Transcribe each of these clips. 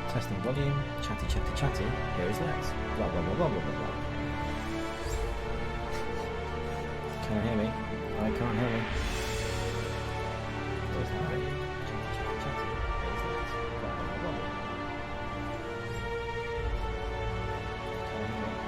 Testing volume. Chatty, chatty, chatty. Here is Lex. Blah, blah, blah, blah, blah, blah, blah. Can I hear me? I can't hear me. Where's Harry? Chatty, chatty, chatty. Here is Lex. Blah, blah, blah, blah, blah. Can I hear me? I can't hear me.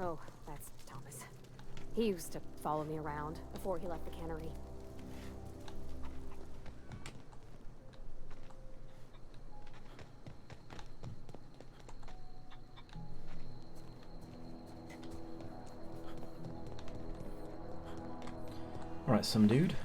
Oh, that's Thomas. He used to follow me around before he left the cannery. Alright, some dude.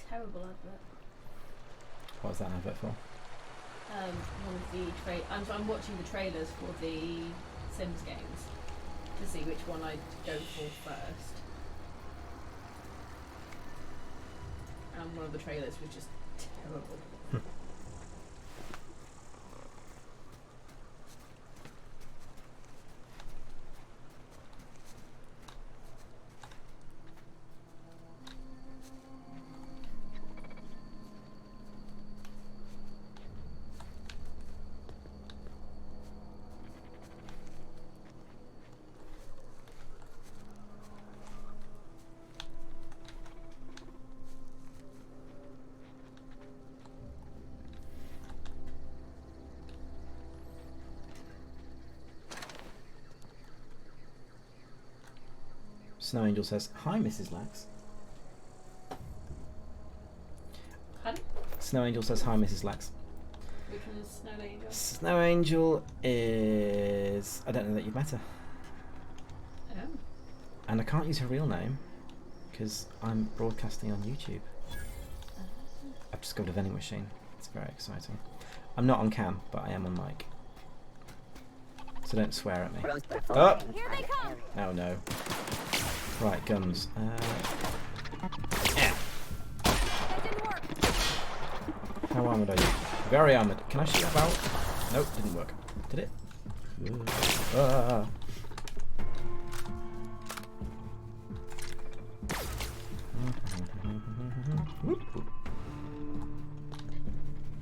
Terrible advert. What was that advert for? One of the I'm watching the trailers for the Sims games to see which one I go for first. And one of the trailers was just terrible. Snow Angel says, "Hi, Mrs. Lax." Pardon? Snow Angel says, "Hi, Mrs. Lax." Which one is Snow Angel? Snow Angel is... I don't know that you've met her. Oh. And I can't use her real name because I'm broadcasting on YouTube. I've discovered a vending machine. It's very exciting. I'm not on cam, but I am on mic. So don't swear at me. Oh! Here they come! Oh no. Right, guns. Yeah. How armoured are you? Very armoured. Can I shoot that barrel? Nope, didn't work. Did it? Ah.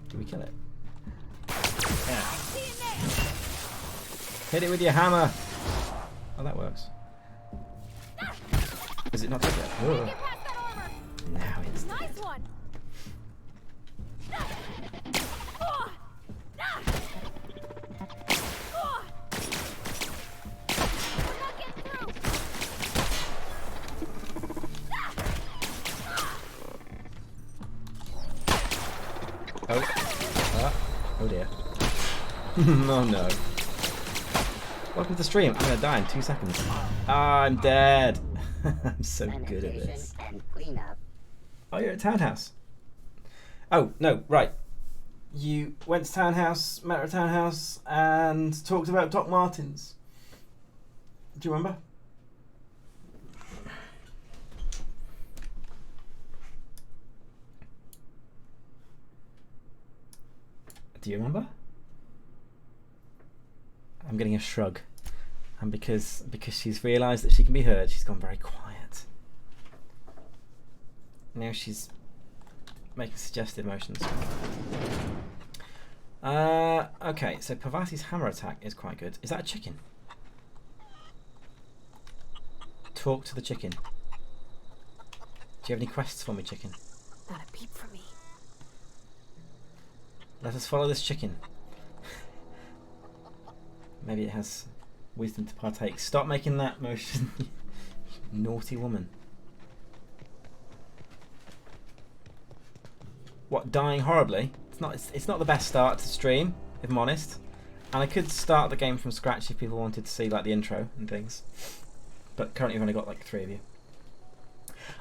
Did we kill it? Yeah. Hit it with your hammer. Oh, that works. Is it not dead yet? Oh. Now it's dead. Nice one. Oh dear. Oh no. Welcome to the stream. I'm gonna die in 2 seconds. Ah, I'm dead. I'm so good at this. Oh, you're at Townhouse. Oh, no, right. You went to Townhouse, met her at Townhouse, and talked about Doc Martens. Do you remember? Do you remember? I'm getting a shrug. And because she's realised that she can be heard, she's gone very quiet. Now she's making suggestive motions. Okay, so Pavati's hammer attack is quite good. Is that a chicken? Talk to the chicken. Do you have any quests for me, chicken? Not a peep from me. Let us follow this chicken. Maybe it has wisdom to partake. Stop making that motion. Naughty woman. What, dying horribly? It's not the best start to stream, if I'm honest. And I could start the game from scratch if people wanted to see like the intro and things. But currently I've only got like 3 of you.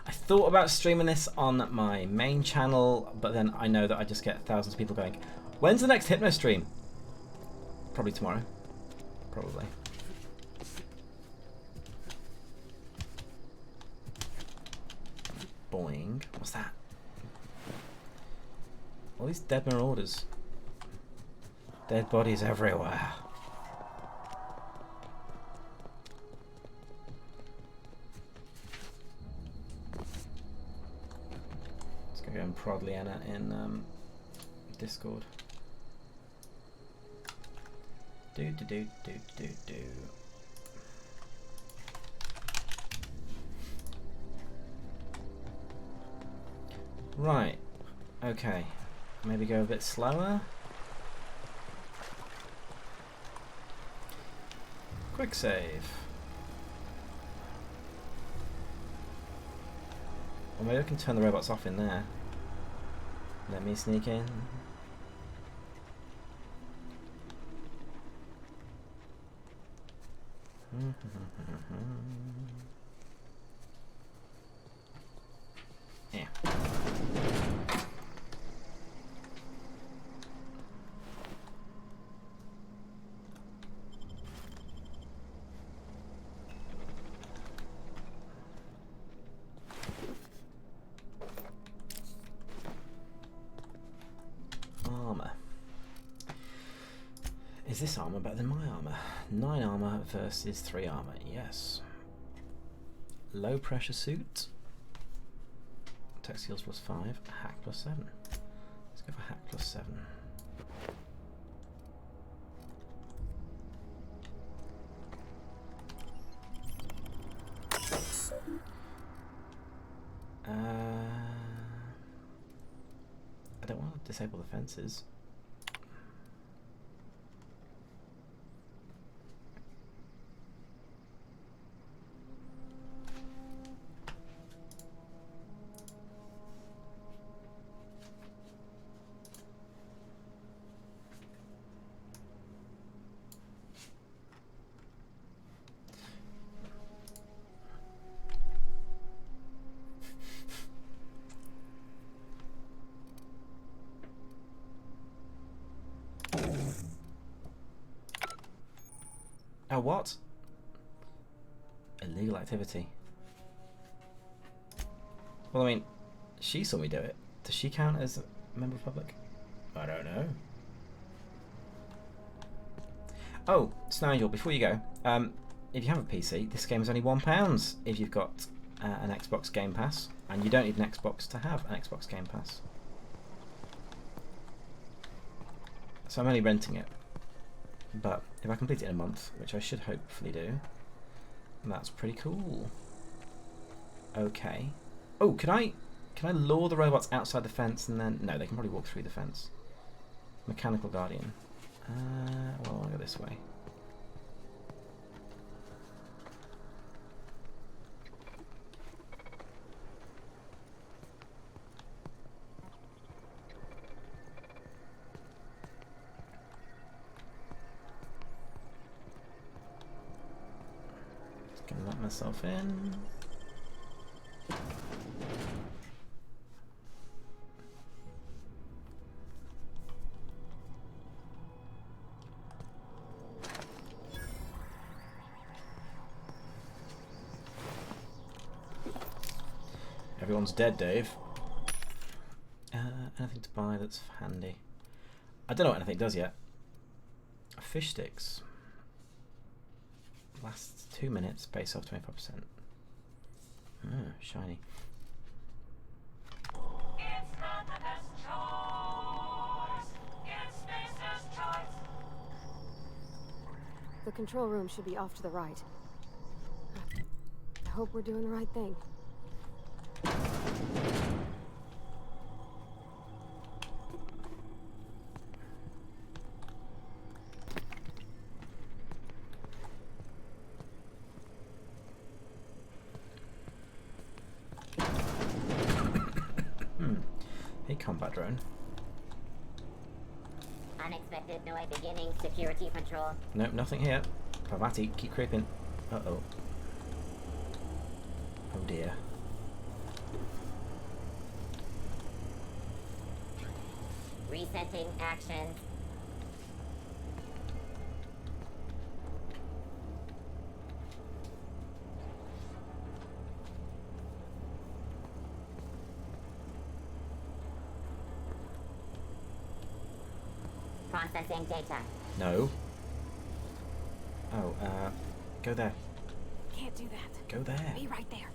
I thought about streaming this on my main channel, but then I know that I just get thousands of people going, when's the next Hypno stream? Probably tomorrow. Probably. Boing. What's that? All these dead marauders. Dead bodies everywhere. Let's go and prod Leanna in Discord. Do. Right. Okay. Maybe go a bit slower. Quick save. Or maybe I can turn the robots off in there. Let me sneak in. Yeah. Armor. Is this armor better than my armor? 9 armor versus 3 armor. Yes. Low pressure suit. Tech skills +5. Hack +7. Let's go for hack +7. I don't want to disable the fences. Oh, what? Illegal activity. Well, I mean, she saw me do it. Does she count as a member of the public? I don't know. Oh, Snow Angel, before you go, if you have a PC, this game is only £1 if you've got an Xbox Game Pass, and you don't need an Xbox to have an Xbox Game Pass. So I'm only renting it, but if I complete it in a month, which I should hopefully do, that's pretty cool. Okay. Oh, can I lure the robots outside the fence and then... No, they can probably walk through the fence. Mechanical Guardian. Well, I want to go this way. Just gonna let myself in. Everyone's dead, Dave. Anything to buy that's handy? I don't know what anything does yet. Fish sticks. Lasts 2 minutes, base off 25%. Shiny. It's not the best choice. It's Spacer's choice. The control room should be off to the right. I hope we're doing the right thing. Hey, combat drone. Unexpected noise beginning security control. Nope, nothing here. Pavati, keep creeping. Uh-oh. Oh dear. Resetting actions. Processing data. No. Oh, go there. Can't do that. Go there. Be right there.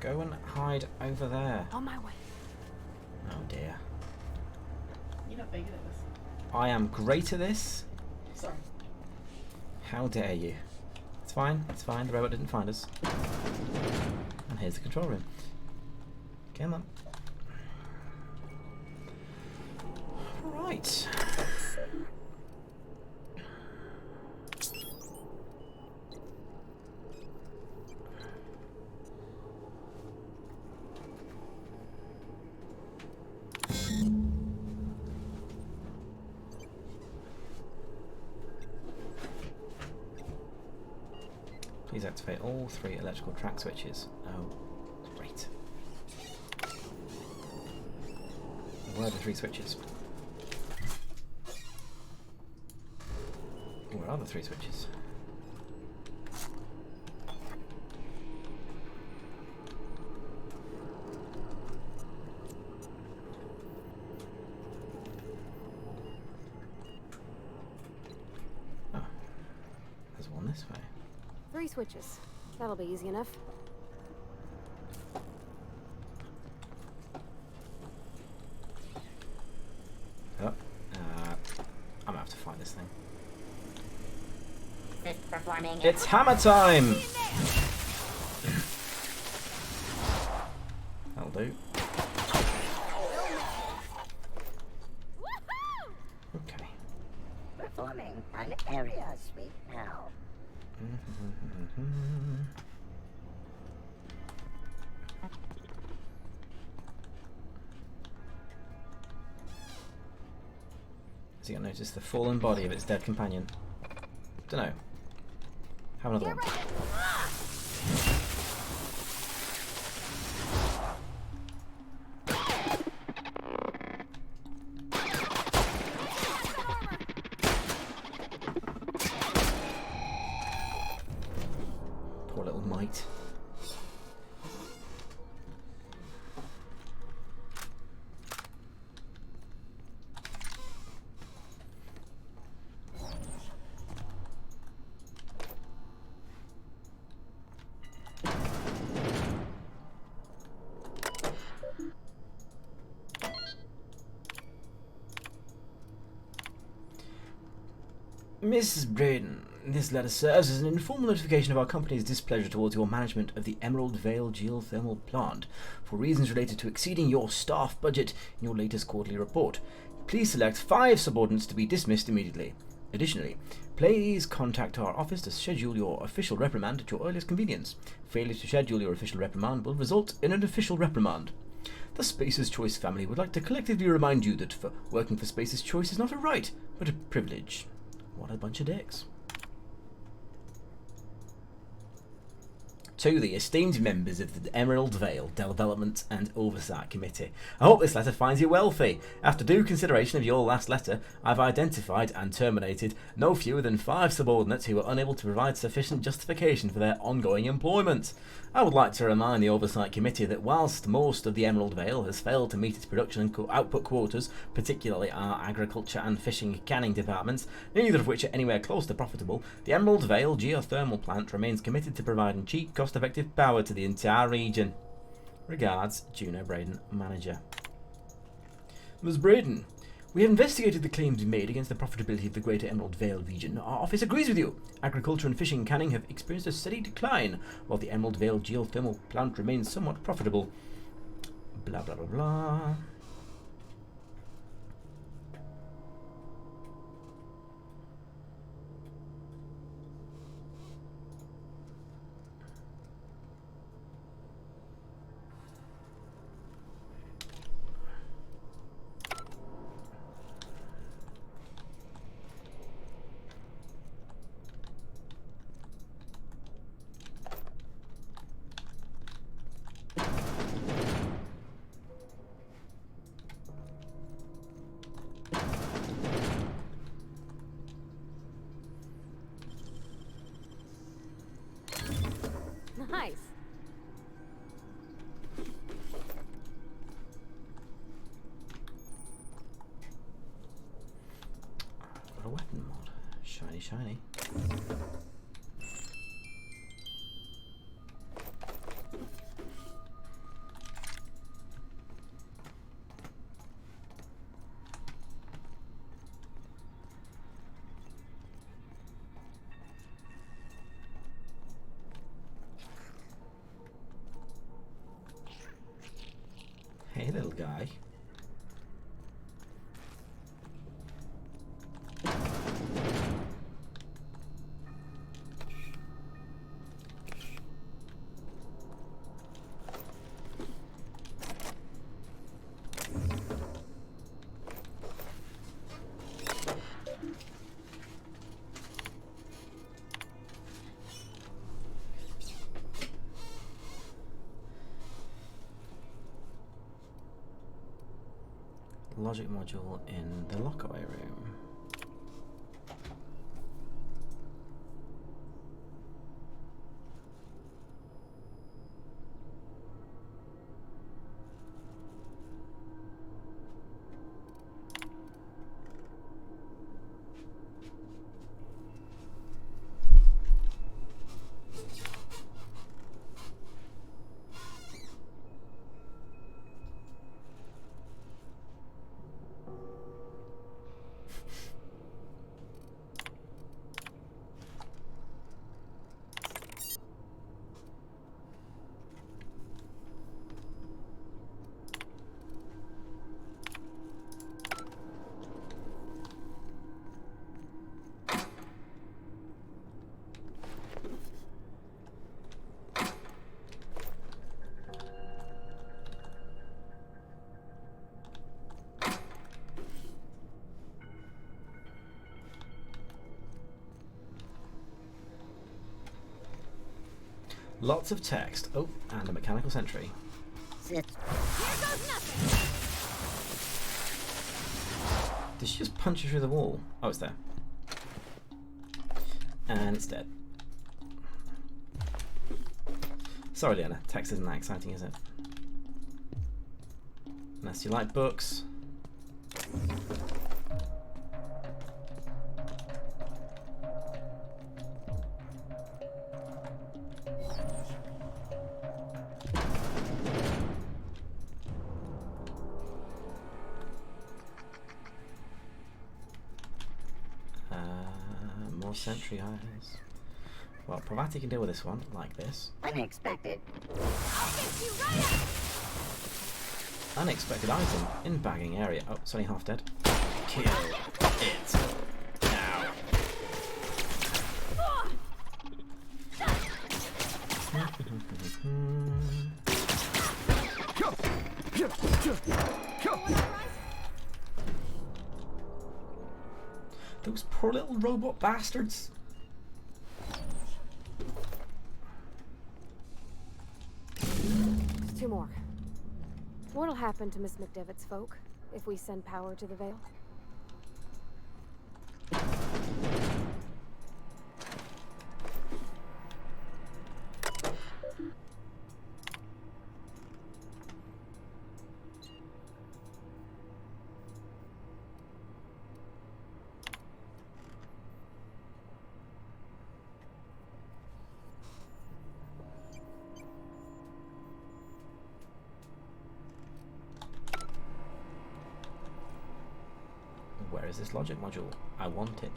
Go and hide over there. On my way. Oh dear. You're not big at this. I am great at this. Sorry. How dare you? It's fine, it's fine. The robot didn't find us. And here's the control room. Come on. Right. Please activate all 3 electrical track switches. Oh, great. Where are the 3 switches? Where are the 3 switches? Oh, there's one this way. 3 switches. That'll be easy enough. Oh, I'm gonna have to find this thing. Assist performing. It's hammer time! That'll do. Okay. Performing an area sweep now. Has he got noticed the fallen body of its dead companion? Dunno. Have another one. Poor little mite. Mrs. Braden, this letter serves as an informal notification of our company's displeasure towards your management of the Emerald Vale geothermal plant for reasons related to exceeding your staff budget in your latest quarterly report. Please select 5 subordinates to be dismissed immediately. Additionally, please contact our office to schedule your official reprimand at your earliest convenience. Failure to schedule your official reprimand will result in an official reprimand. The Spacer's Choice family would like to collectively remind you that working for Spacer's Choice is not a right, but a privilege. What a bunch of dicks. To the esteemed members of the Emerald Vale Development and Oversight Committee, I hope this letter finds you wealthy. After due consideration of your last letter, I've identified and terminated no fewer than 5 subordinates who were unable to provide sufficient justification for their ongoing employment. I would like to remind the Oversight Committee that whilst most of the Emerald Vale has failed to meet its production and output quotas, particularly our agriculture and fishing canning departments, neither of which are anywhere close to profitable, the Emerald Vale geothermal plant remains committed to providing cheap, cost-effective power to the entire region. Regards, Juno Braden, Manager. Ms. Braden, we have investigated the claims made against the profitability of the Greater Emerald Vale region. Our office agrees with you. Agriculture and fishing canning have experienced a steady decline, while the Emerald Vale geothermal plant remains somewhat profitable. Blah, blah, blah, blah. Nice. Got a weapon mod. Shiny, shiny. Hey, little guy. Logic module in the lockaway room. Lots of text. Oh, and a mechanical sentry. Sit. Did she just punch you through the wall? Oh, it's there. And it's dead. Sorry, Leanna. Text isn't that exciting, is it? Unless you like books. sentry eyes. Well, Pravati can deal with this one, like this. Unexpected. Unexpected item in bagging area. Oh, it's only half dead. Kill it now. Those poor little robot bastards. Two more. What'll happen to Miss McDevitt's folk if we send power to the Vale? Where is this logic module? I want it.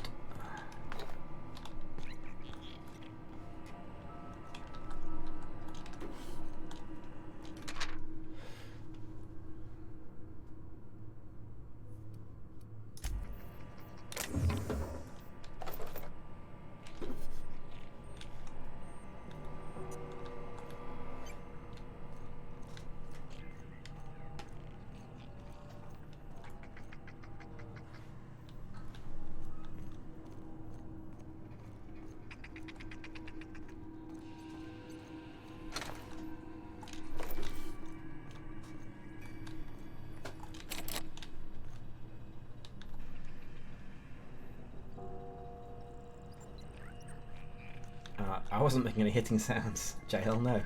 I wasn't making any hitting sounds. Jail, no.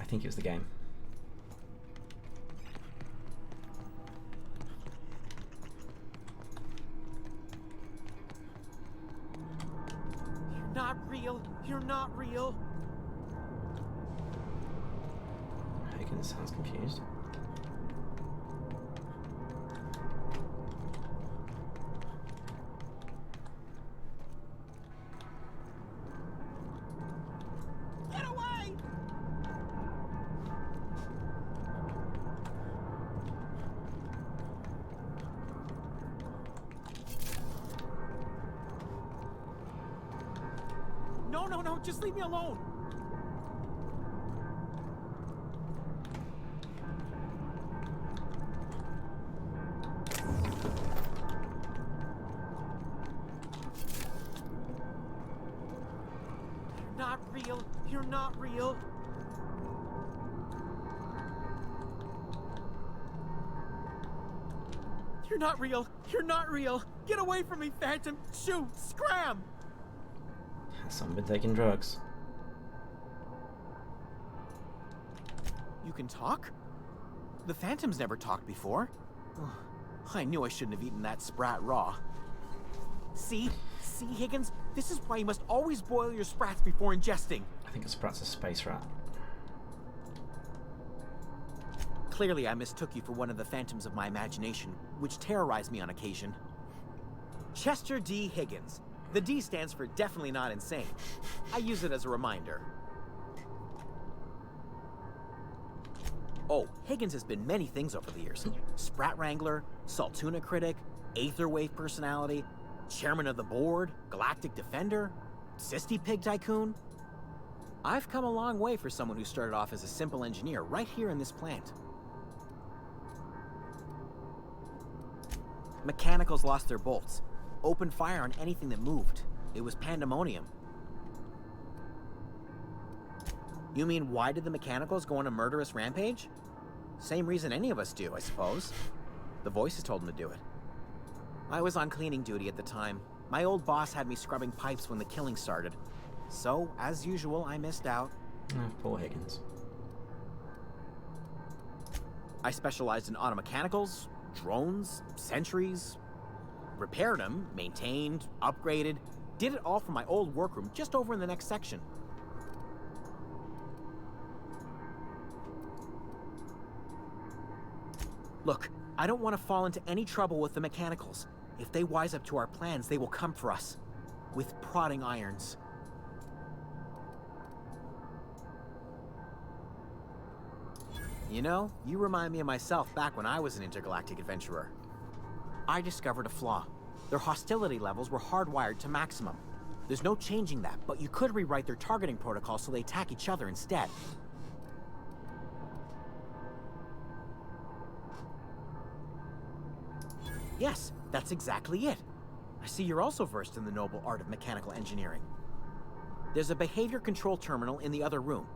I think it was the game. You're not real. You're not real. Higgins sounds confused. Get away! No, no, no, just leave me alone. You're not real. You're not real. You're not real. You're not real. Get away from me, Phantom. Shoot. Scram. Someone been taking drugs. You can talk? The Phantom's never talked before. Ugh, I knew I shouldn't have eaten that sprat raw. See? See, Higgins? This is why you must always boil your sprats before ingesting. I think a sprat's a space rat. Clearly, I mistook you for one of the phantoms of my imagination, which terrorized me on occasion. Chester D. Higgins. The D stands for definitely not insane. I use it as a reminder. Oh, Higgins has been many things over the years. Sprat Wrangler, Saltuna Critic, Aetherwave Personality, Chairman of the Board, Galactic Defender, Sisty Pig Tycoon. I've come a long way for someone who started off as a simple engineer right here in this plant. Mechanicals lost their bolts. Opened fire on anything that moved. It was pandemonium. You mean, why did the Mechanicals go on a murderous rampage? Same reason any of us do, I suppose. The voices told them to do it. I was on cleaning duty at the time. My old boss had me scrubbing pipes when the killing started. So, as usual, I missed out. Oh, poor Higgins. I specialized in automechanicals, drones, sentries. Repaired them, maintained, upgraded. Did it all from my old workroom just over in the next section. Look, I don't want to fall into any trouble with the Mechanicals. If they wise up to our plans, they will come for us. with prodding irons. You know, you remind me of myself back when I was an intergalactic adventurer. I discovered a flaw. Their hostility levels were hardwired to maximum. There's no changing that, but you could rewrite their targeting protocol so they attack each other instead. Yes, that's exactly it. I see you're also versed in the noble art of mechanical engineering. There's a behavior control terminal in the other room.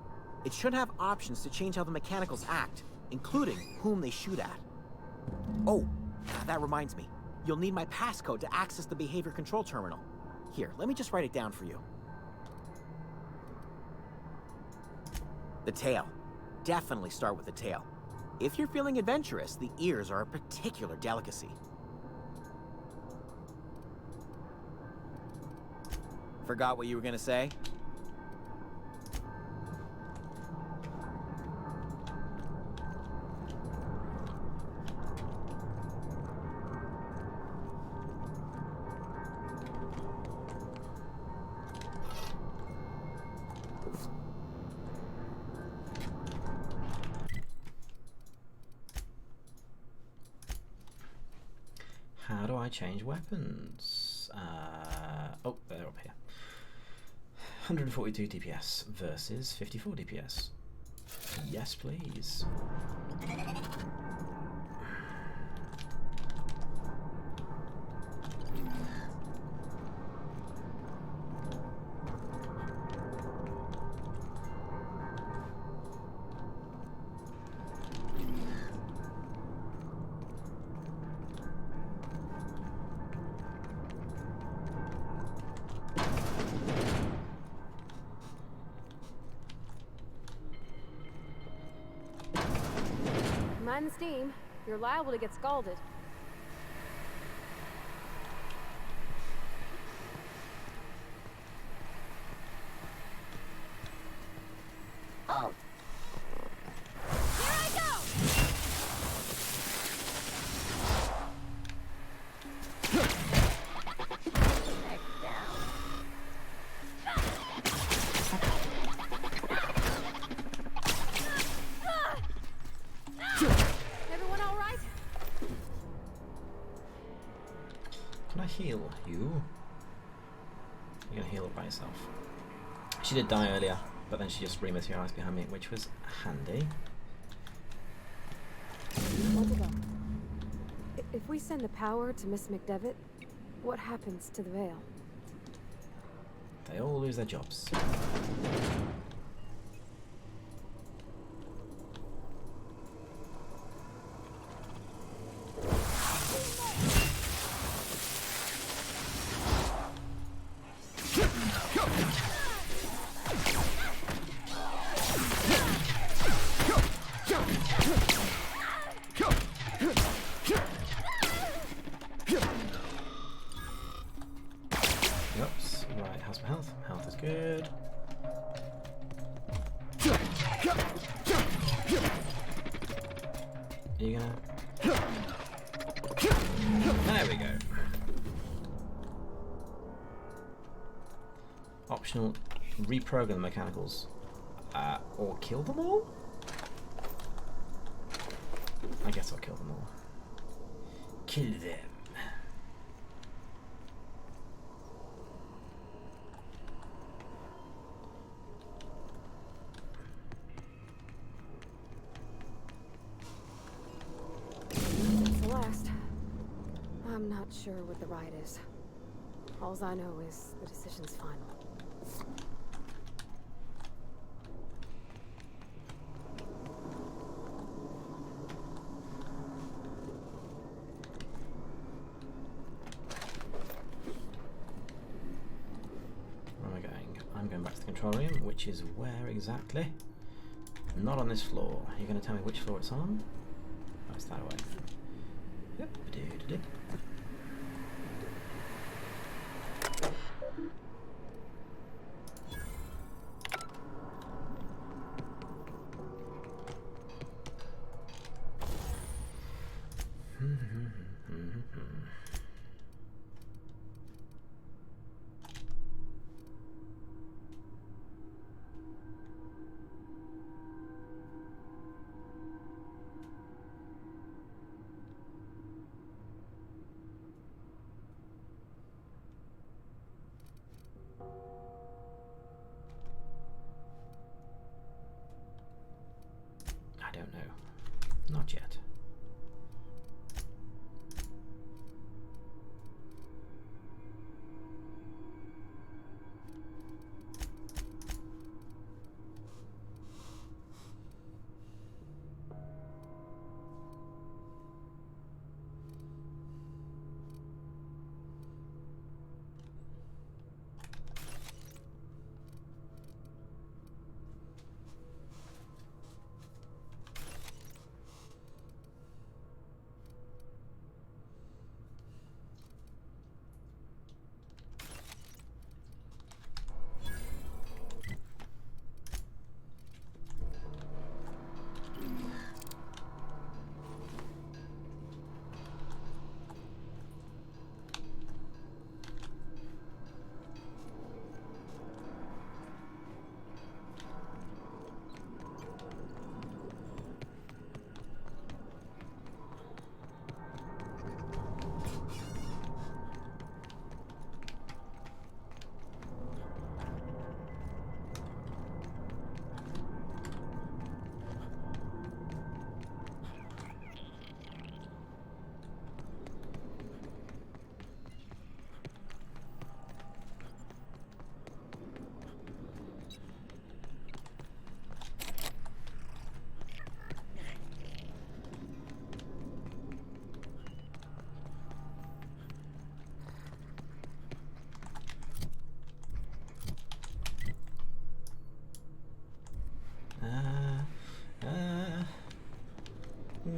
It should have options to change how the mechanicals act, including whom they shoot at. Oh, that reminds me. You'll need my passcode to access the behavior control terminal. Here, let me just write it down for you. The tail. Definitely start with the tail. If you're feeling adventurous, the ears are a particular delicacy. Forgot what you were gonna say? How do I change weapons? Oh, they're up here. 142 DPS versus 54 DPS. Yes, please. Mind the steam. You're liable to get scalded. Hold! Here I go! Neck down. Everyone all right? Can I heal you? You're gonna heal it by yourself. She did die earlier, but then she just rematerialized behind me, which was handy. Hold it up. If we send the power to Miss McDevitt, what happens to the Veil? They all lose their jobs. Oops, right, how's my health? Health is good. Are you gonna... There we go. Optional, reprogram the mechanicals. Or kill them all? I guess I'll kill them all. Kill them. Celeste. I'm not sure what the right is. Alls I know is the decision's final. Where am I going? I'm going back to the control room, which is where exactly? Not on this floor. You're going to tell me which floor it's on? Oh, it's that way. Yep. Ba-do-da-do.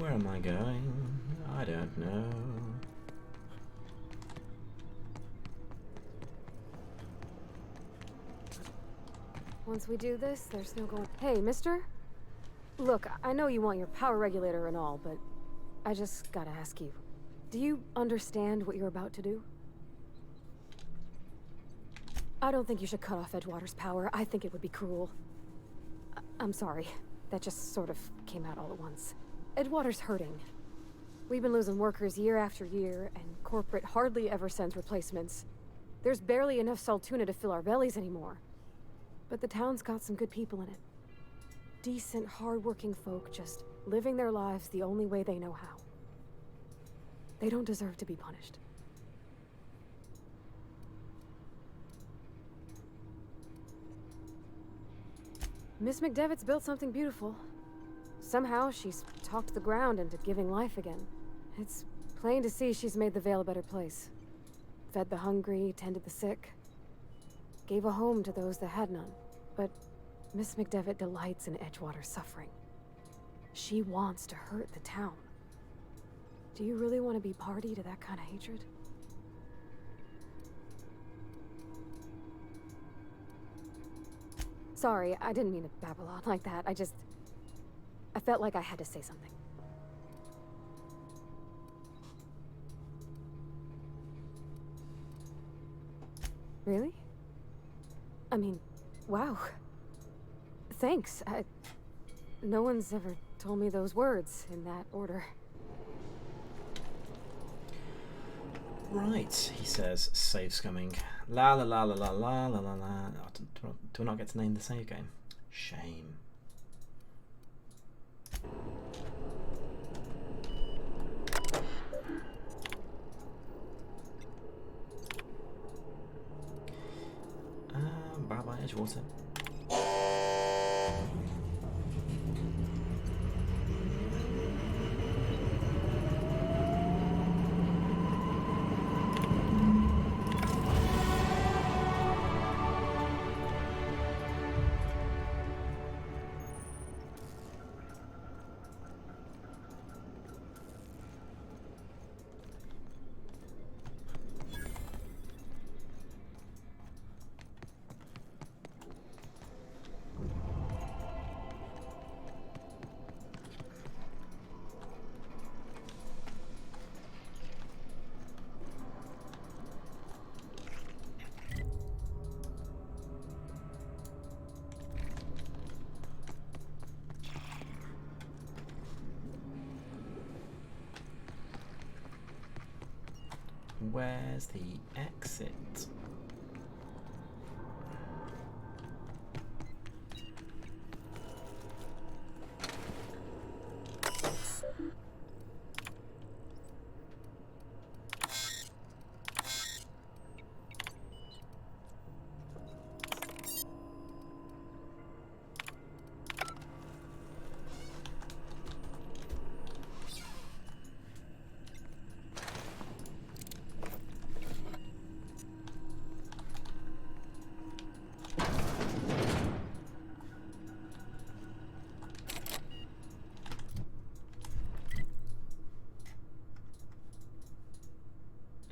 Where am I going? I don't know. Once we do this, there's no going. Hey, mister? Look, I know you want your power regulator and all, but I just gotta ask you. Do you understand what you're about to do? I don't think you should cut off Edgewater's power. I think it would be cruel. I'm sorry. That just sort of came out all at once. Edgewater's hurting. We've been losing workers year after year, and corporate hardly ever sends replacements. There's barely enough Saltuna to fill our bellies anymore. But the town's got some good people in it. Decent, hard-working folk just living their lives the only way they know how. They don't deserve to be punished. Miss McDevitt's built something beautiful. Somehow she's talked the ground into giving life again. It's plain to see she's made the Vale a better place. Fed the hungry, tended the sick. Gave a home to those that had none. But Miss McDevitt delights in Edgewater's suffering. She wants to hurt the town. Do you really want to be party to that kind of hatred? Sorry, I didn't mean to babble on like that. I felt like I had to say something. Really? I mean, wow. Thanks. No one's ever told me those words in that order. Right, he says, save scumming. La la la la la la la la la. Oh, do I not get to name the save game? Shame. Bye bye, Edgewater. Where's the exit?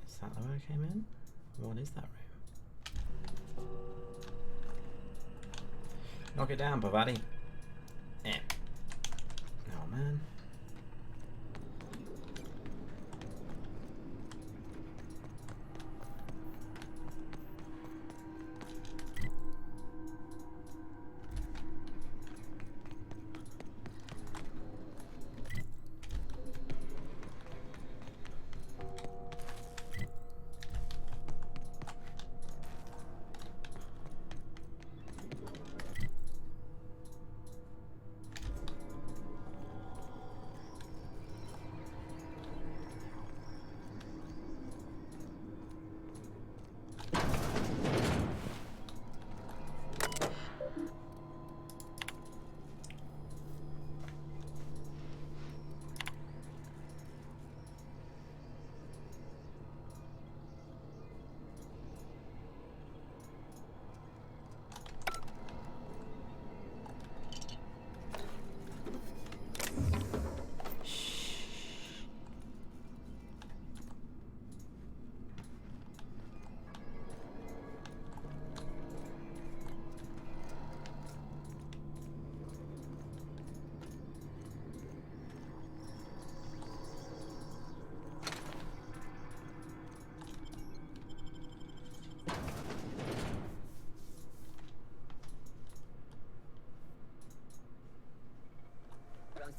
Is that the way I came in? What is that room? Knock it down, Pavati. Eh. Oh man.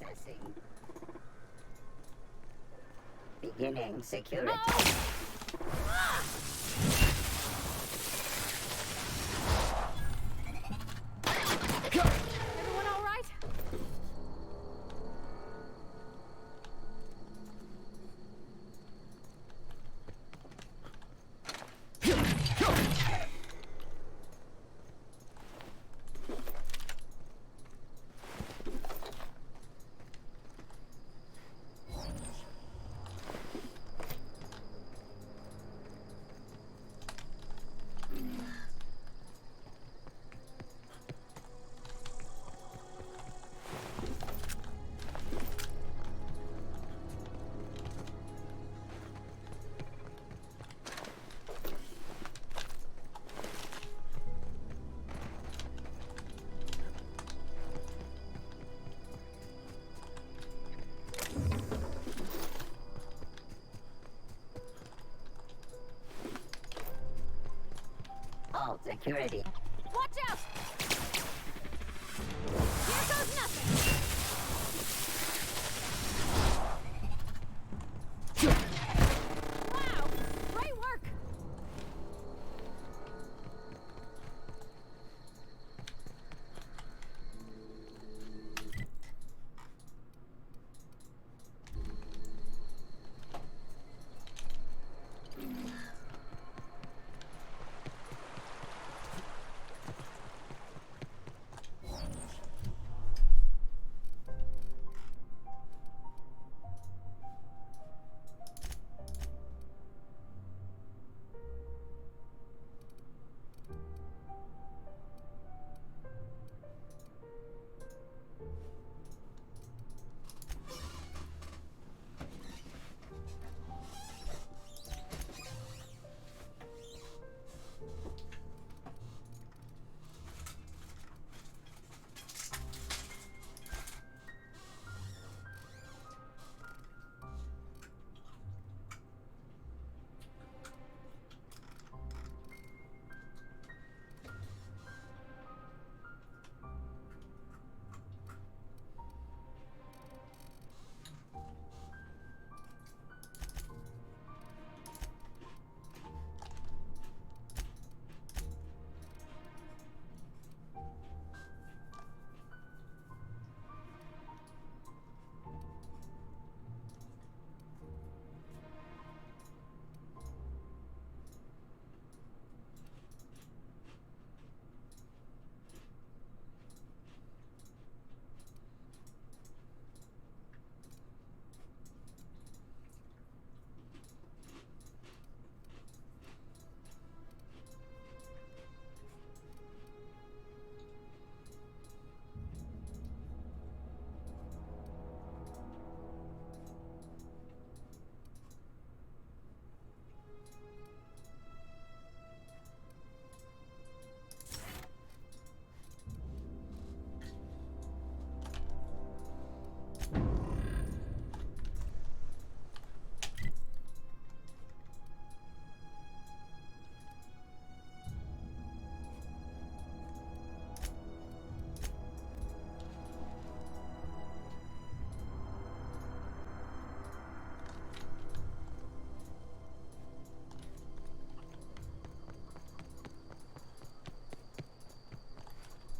Processing. Beginning security. Everyone all right? All security. Watch out! Here goes nothing! Wow! Great work!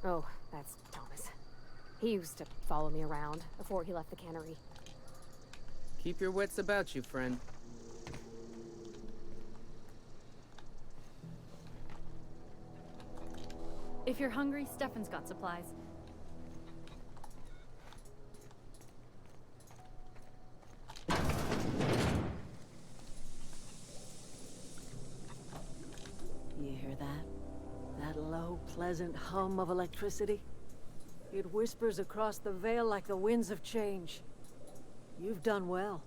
Oh, that's Thomas. He used to follow me around before he left the cannery. Keep your wits about you, friend. If you're hungry, Stefan's got supplies. You hear that? That low, pleasant hum of electricity? It whispers across the veil like the winds of change. You've done well.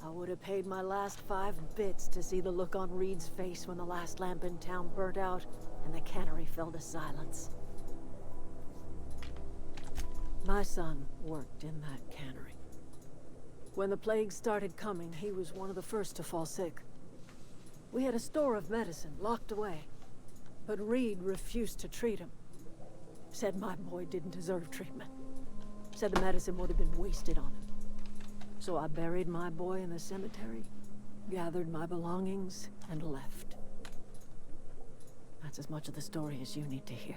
I would have paid my last 5 bits to see the look on Reed's face when the last lamp in town burnt out and the cannery fell to silence. My son worked in that cannery. When the plague started coming, he was one of the first to fall sick. We had a store of medicine locked away, but Reed refused to treat him. Said my boy didn't deserve treatment. said the medicine would have been wasted on him. So I buried my boy in the cemetery, gathered my belongings, and left. That's as much of the story as you need to hear.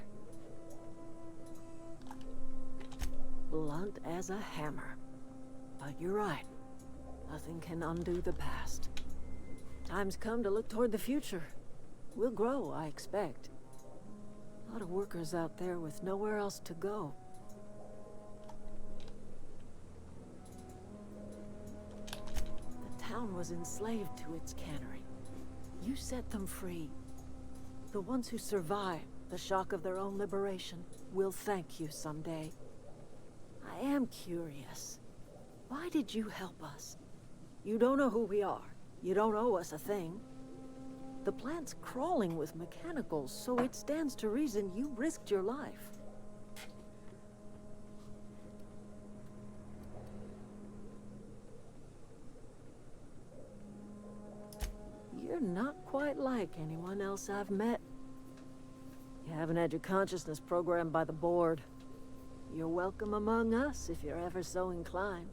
Blunt as a hammer. But you're right. Nothing can undo the past. Time's come to look toward the future. We'll grow, I expect. A lot of workers out there with nowhere else to go. The town was enslaved to its cannery. You set them free. The ones who survived the shock of their own liberation will thank you someday. I am curious. Why did you help us? You don't know who we are. You don't owe us a thing. The plant's crawling with mechanicals, so it stands to reason you risked your life. You're not quite like anyone else I've met. You haven't had your consciousness programmed by the board. You're welcome among us if you're ever so inclined.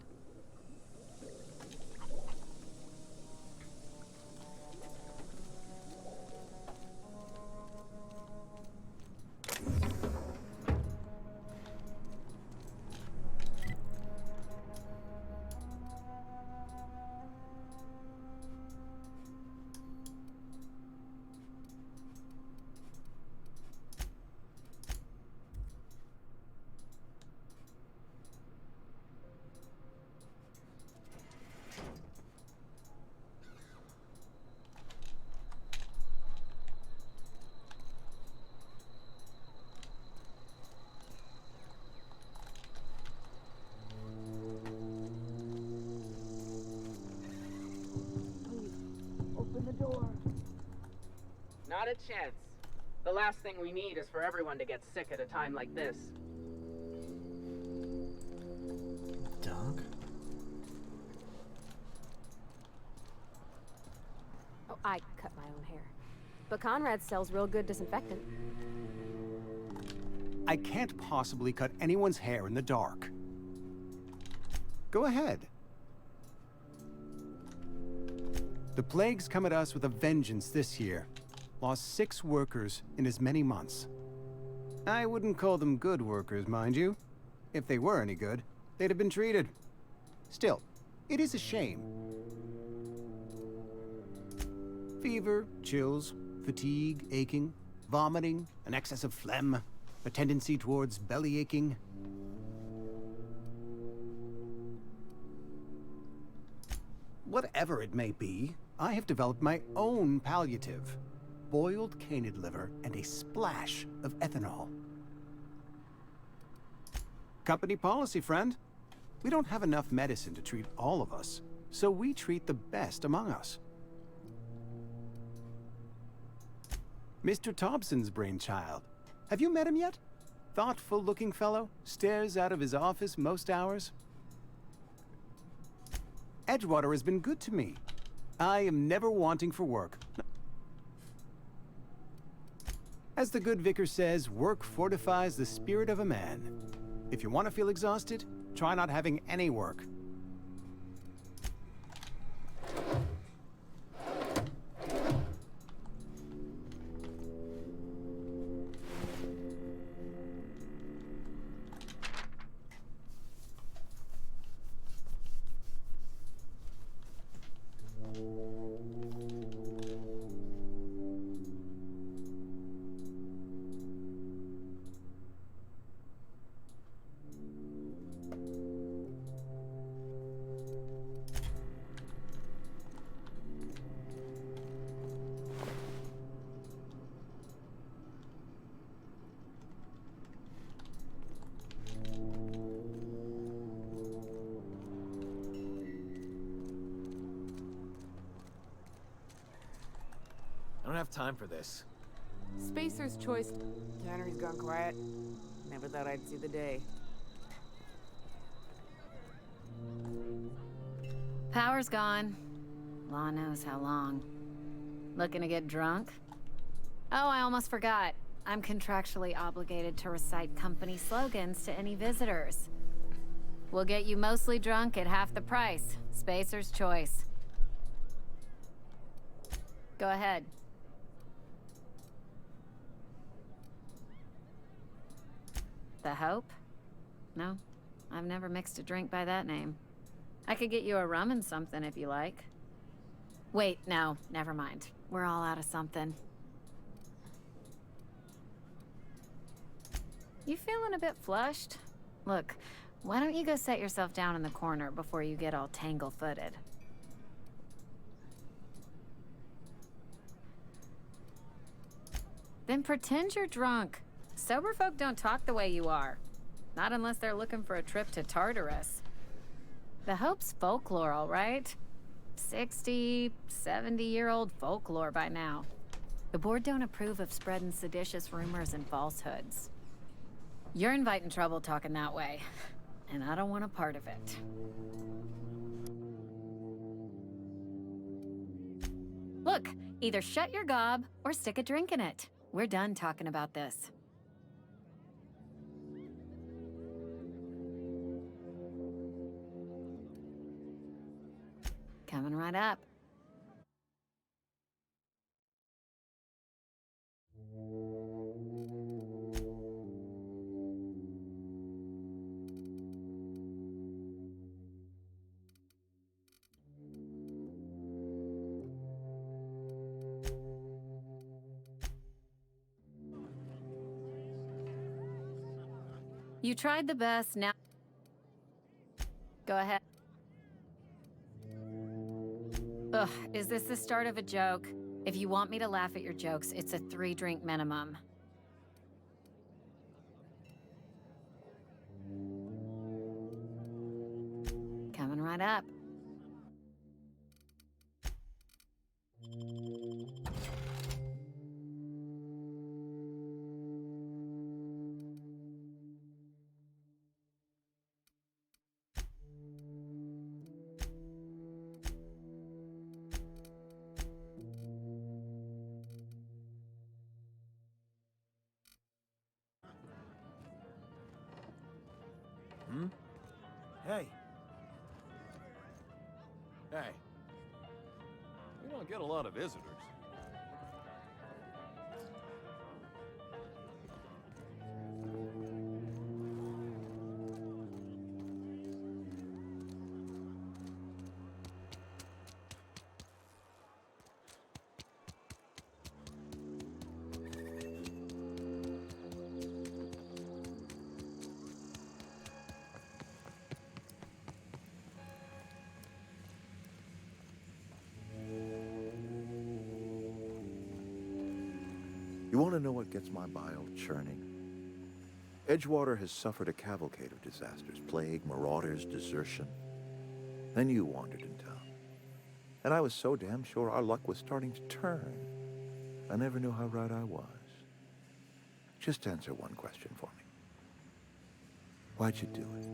Not a chance. The last thing we need is for everyone to get sick at a time like this. Dark? Oh, I cut my own hair. But Conrad sells real good disinfectant. I can't possibly cut anyone's hair in the dark. Go ahead. The plague's come at us with a vengeance this year. Lost 6 workers in as many months. I wouldn't call them good workers, mind you. If they were any good, they'd have been treated. Still, it is a shame. Fever, chills, fatigue, aching, vomiting, an excess of phlegm, a tendency towards belly aching. Whatever it may be, I have developed my own palliative. Boiled canid liver and a splash of ethanol. Company policy, friend. We don't have enough medicine to treat all of us, so we treat the best among us. Mr. Thompson's brainchild. Have you met him yet? Thoughtful-looking fellow, stares out of his office most hours. Edgewater has been good to me. I am never wanting for work. As the good vicar says, work fortifies the spirit of a man. If you want to feel exhausted, try not having any work. I don't have time for this. Spacer's choice. Tannery's gone quiet. Never thought I'd see the day. Power's gone. Law knows how long. Looking to get drunk? Oh, I almost forgot. I'm contractually obligated to recite company slogans to any visitors. We'll get you mostly drunk at half the price. Spacer's choice. Go ahead. The Hope? No, I've never mixed a drink by that name. I could get you a rum and something if you like. Wait, no, never mind. We're all out of something. You feeling a bit flushed? Look, why don't you go set yourself down in the corner before you get all tangle-footed? Then pretend you're drunk. Sober folk don't talk the way you are. Not unless they're looking for a trip to Tartarus. The Hope's folklore, all right? 60, 70-year-old folklore by now. The board don't approve of spreading seditious rumors and falsehoods. You're inviting trouble talking that way, and I don't want a part of it. Look, either shut your gob or stick a drink in it. We're done talking about this. Coming right up. You tried the best, now... Go ahead. Ugh, is this the start of a joke? If you want me to laugh at your jokes, it's a 3-drink minimum. Coming right up. Hey. Hey. We don't get a lot of visitors. You want to know what gets my bile churning? Edgewater has suffered a cavalcade of disasters, plague, marauders, desertion. Then you wandered in town. And I was so damn sure our luck was starting to turn. I never knew how right I was. Just answer one question for me. Why'd you do it?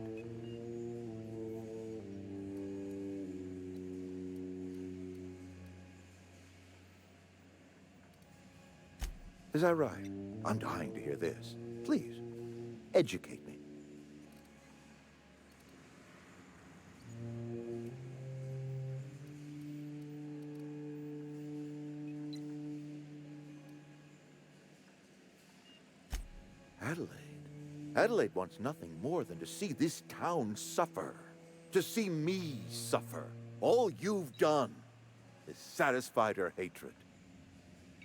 Is that right? I'm dying to hear this. Please, educate me. Adelaide. Adelaide wants nothing more than to see this town suffer. To see me suffer. All you've done is satisfied her hatred.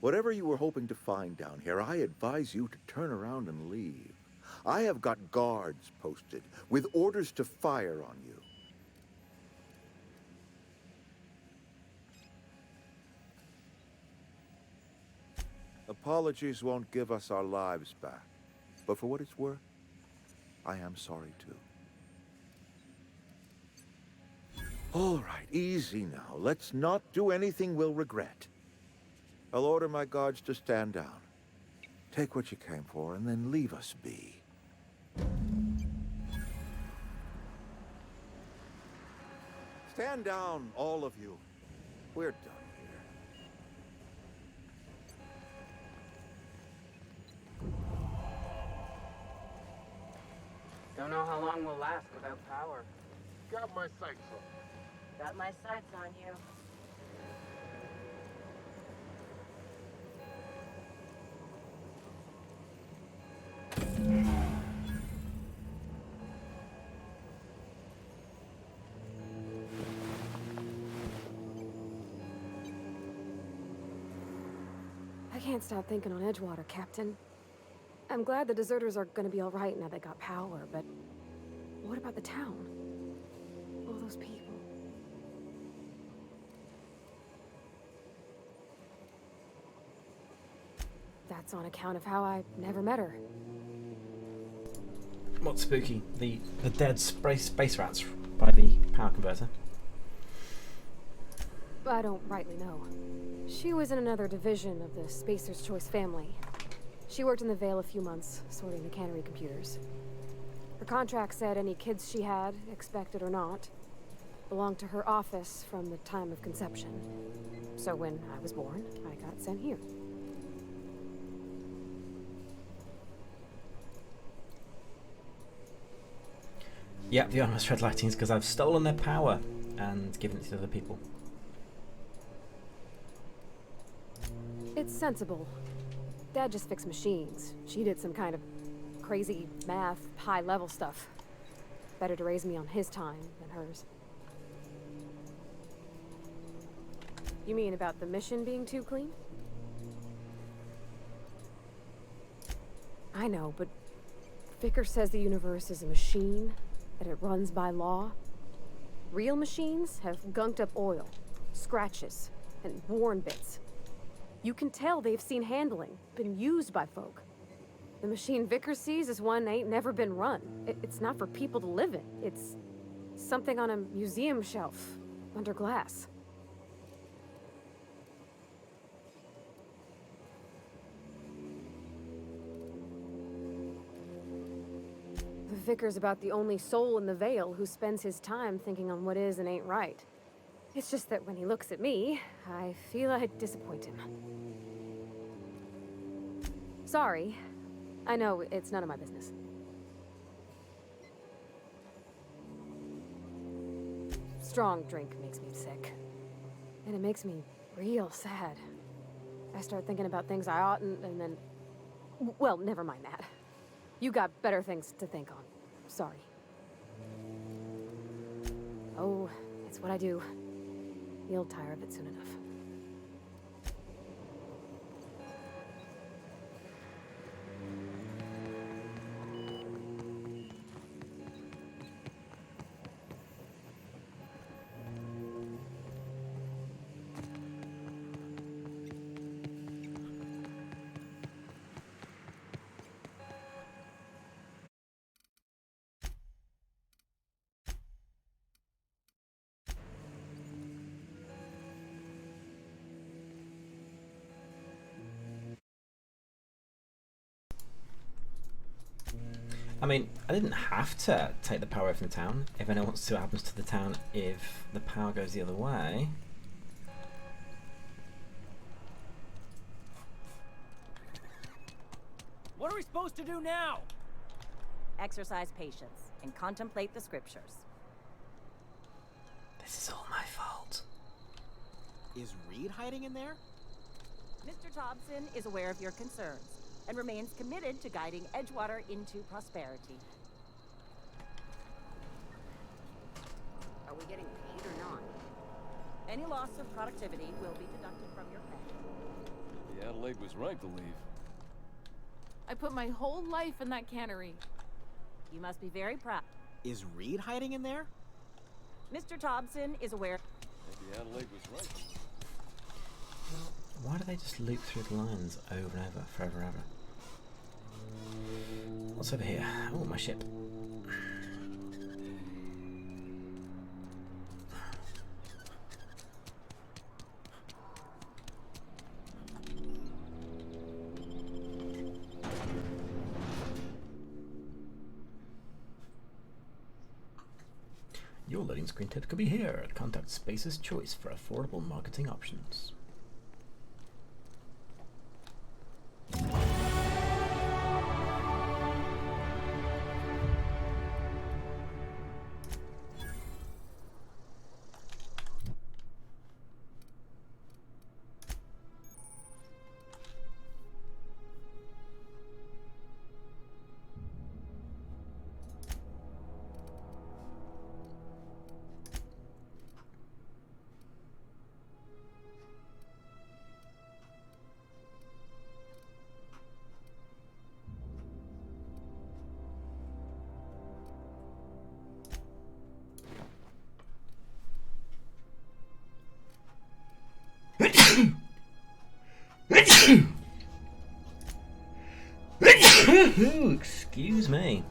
Whatever you were hoping to find down here, I advise you to turn around and leave. I have got guards posted with orders to fire on you. Apologies won't give us our lives back, but for what it's worth, I am sorry too. All right, easy now. Let's not do anything we'll regret. I'll order my guards to stand down. Take what you came for, and then leave us be. Stand down, all of you. We're done here. Don't know how long we'll last without power. Got my sights on. Got my sights on you. I can't stop thinking on Edgewater, Captain. I'm glad the deserters are gonna be alright now they got power, but what about the town? All those people. That's on account of how I never met her. What's spooky? The dead space rats by the power converter. I don't rightly know. She was in another division of the Spacer's Choice family. She worked in the Vale a few months, sorting the cannery computers. Her contract said any kids she had, expected or not, belonged to her office from the time of conception. So when I was born, I got sent here. Yep, the honest red lighting is because I've stolen their power and given it to other people. It's sensible. Dad just fixed machines. She did some kind of crazy math, high-level stuff. Better to raise me on his time than hers. You mean about the mission being too clean? I know, but Vicker says the universe is a machine, that it runs by law. Real machines have gunked up oil, scratches, and worn bits. You can tell they've seen handling, been used by folk. The machine Vickers sees is one ain't never been run. It's not for people to live in. It's something on a museum shelf, under glass. The Vicar's about the only soul in the Vale who spends his time thinking on what is and ain't right. It's just that when he looks at me, I feel I'd disappoint him. Sorry. I know, it's none of my business. Strong drink makes me sick. And it makes me real sad. I start thinking about things I oughtn't, and then... Well, never mind that. You got better things to think on. Sorry. Oh, it's what I do. You'll tire of it soon enough. I mean, I didn't have to take the power away from the town. If anyone wants to see what happens to the town if the power goes the other way. What are we supposed to do now? Exercise patience and contemplate the scriptures. This is all my fault. Is Reed hiding in there? Mr. Thompson is aware of your concerns and remains committed to guiding Edgewater into prosperity. Are we getting paid or not? Any loss of productivity will be deducted from your pay. The Adelaide was right to leave. I put my whole life in that cannery. You must be very proud. Is Reed hiding in there? Mr. Thompson is aware. Maybe Adelaide was right. Why do they just loop through the lines over and over, forever and ever? What's over here? Oh, my ship. Your loading screen tip could be here. Contact Spacer's Choice for affordable marketing options. Excuse me.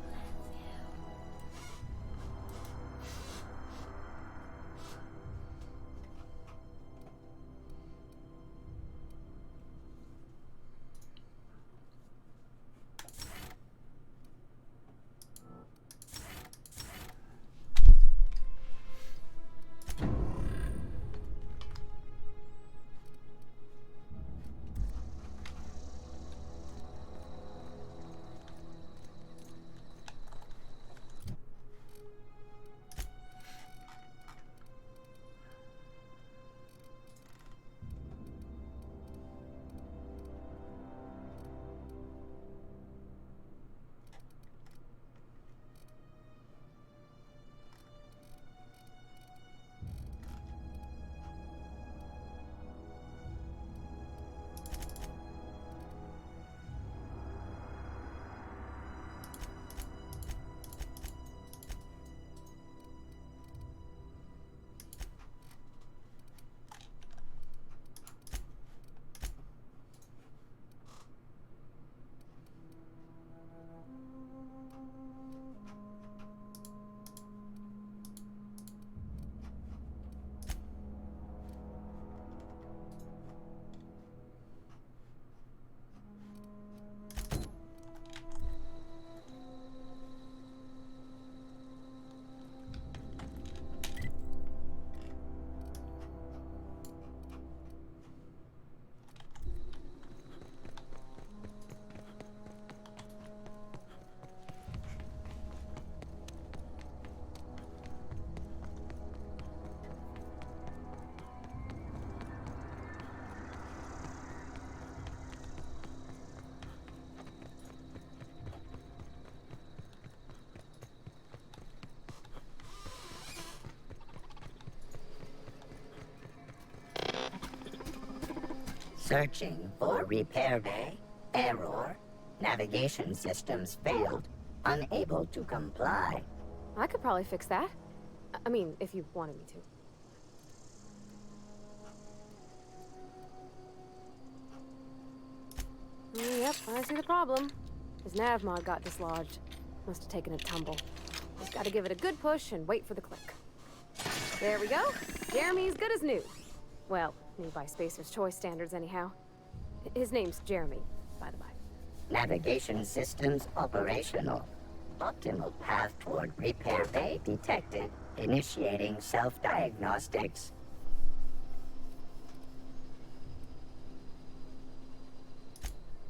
Searching for repair bay. Error. Navigation systems failed. Unable to comply. I could probably fix that. I mean, if you wanted me to. Yep, I see the problem. His nav mod got dislodged. Must have taken a tumble. Just gotta give it a good push and wait for the click. There we go. Jeremy's good as new. Well, new by Spacer's Choice standards anyhow. His name's Jeremy, by the by. Navigation systems operational. Optimal path toward repair bay detected. Initiating self-diagnostics.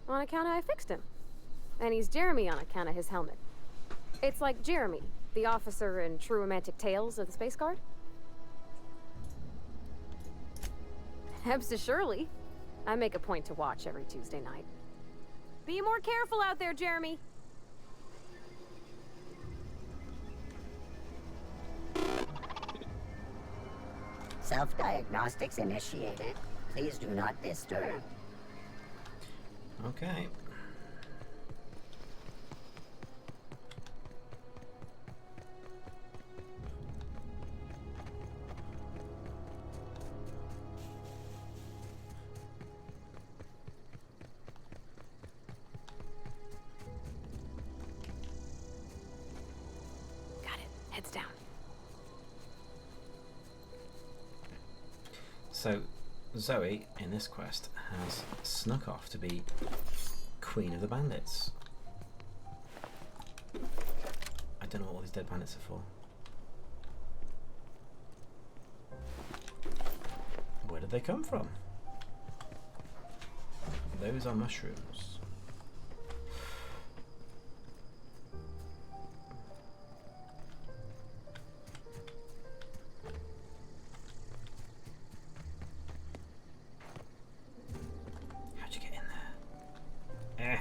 On account of I fixed him. And he's Jeremy on account of his helmet. It's like Jeremy, the officer in True Romantic Tales of the Space Guard. Surely. I make a point to watch every Tuesday night. Be more careful out there, Jeremy. Self-diagnostics initiated. Please do not disturb. Okay. Got it. Heads down. So, Zoe, in this quest, has snuck off to be Queen of the Bandits. I don't know what all these dead bandits are for. Where did they come from? Those are mushrooms. How'd you get in there? Eh.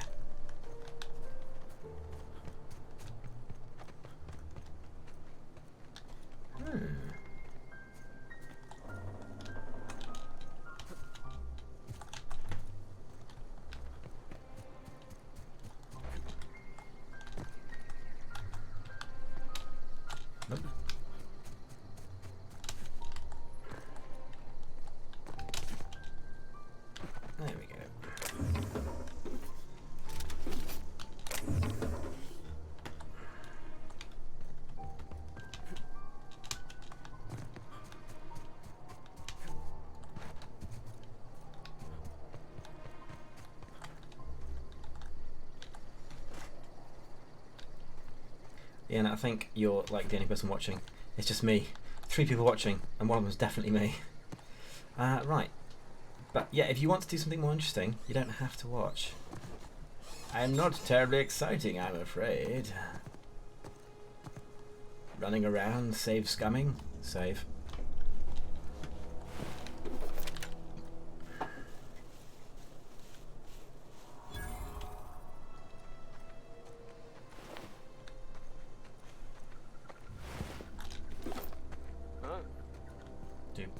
Nope. Ian, I think you're like the only person watching. It's just me. 3 people watching, and one of them's definitely me. Right. But yeah, if you want to do something more interesting, you don't have to watch. I'm not terribly exciting, I'm afraid. Running around, save scumming. Save.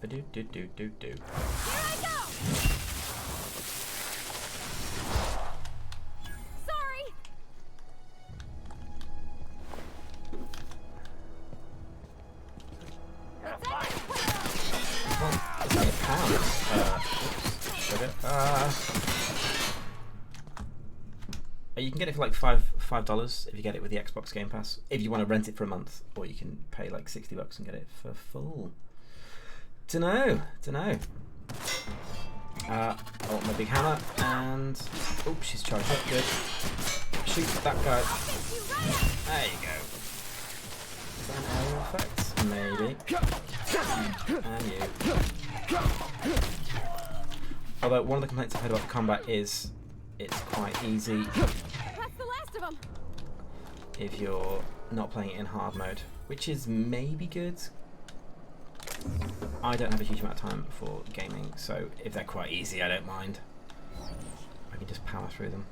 Do. Here I go! Sorry! Well, it's only £1. Sugar. You can get it for like $5 if you get it with the Xbox Game Pass. If you want to rent it for a month, or you can pay like $60 and get it for full. Dunno. Oh, my big hammer, and oops, she's charged up. Good. Shoot that guy. There you go. Is that an aerial effect? Maybe. And you. Although one of the complaints I've heard about the combat is it's quite easy. That's the last of them. If you're not playing it in hard mode, which is maybe good. I don't have a huge amount of time for gaming, so if they're quite easy, I don't mind. I can just power through them.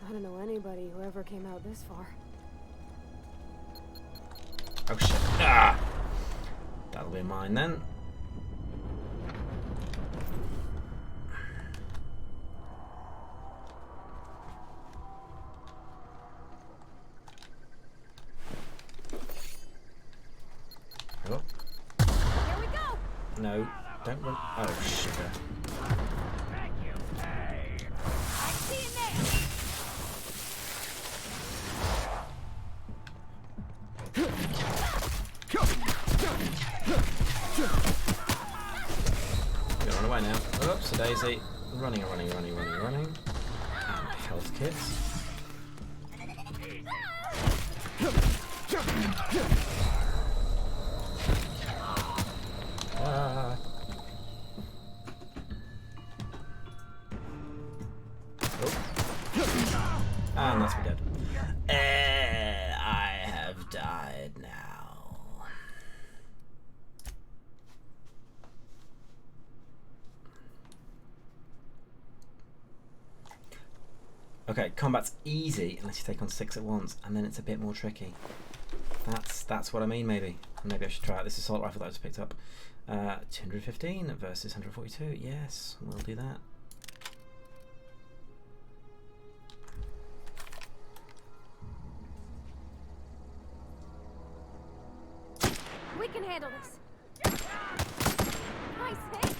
I don't know anybody who ever came out this far. Oh shit. Ah! That'll be mine then. Oh. Here we go! No, don't run. Oh, sugar. I'm seeing there! Gonna run away now. Oops, a daisy. Running. And health kits. Ah. Oh. And that's me dead. I have died now. Okay, combat's easy unless you take on 6 at once, and then it's a bit more tricky. That's what I mean, maybe. Maybe I should try it. This assault rifle that I just picked up. 215 versus 142. Yes, we'll do that. We can handle this. Nice hit.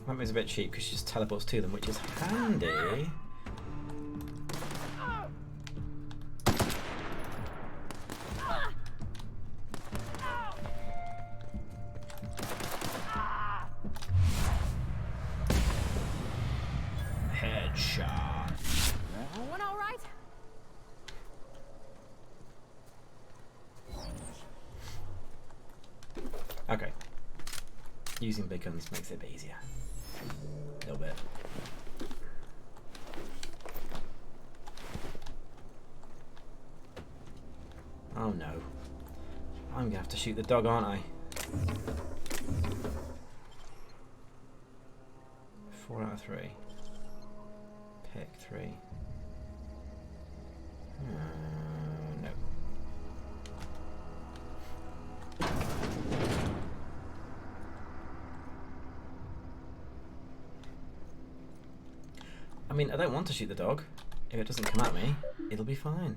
That was a bit cheap because she just teleports to them, which is handy. Headshot. Everyone all right? Okay. Using big guns makes it a bit easier. A little bit. Oh no. I'm gonna have to shoot the dog, aren't I? 4 out of 3. Pick 3. No. I mean, I don't want to shoot the dog. If it doesn't come at me, it'll be fine.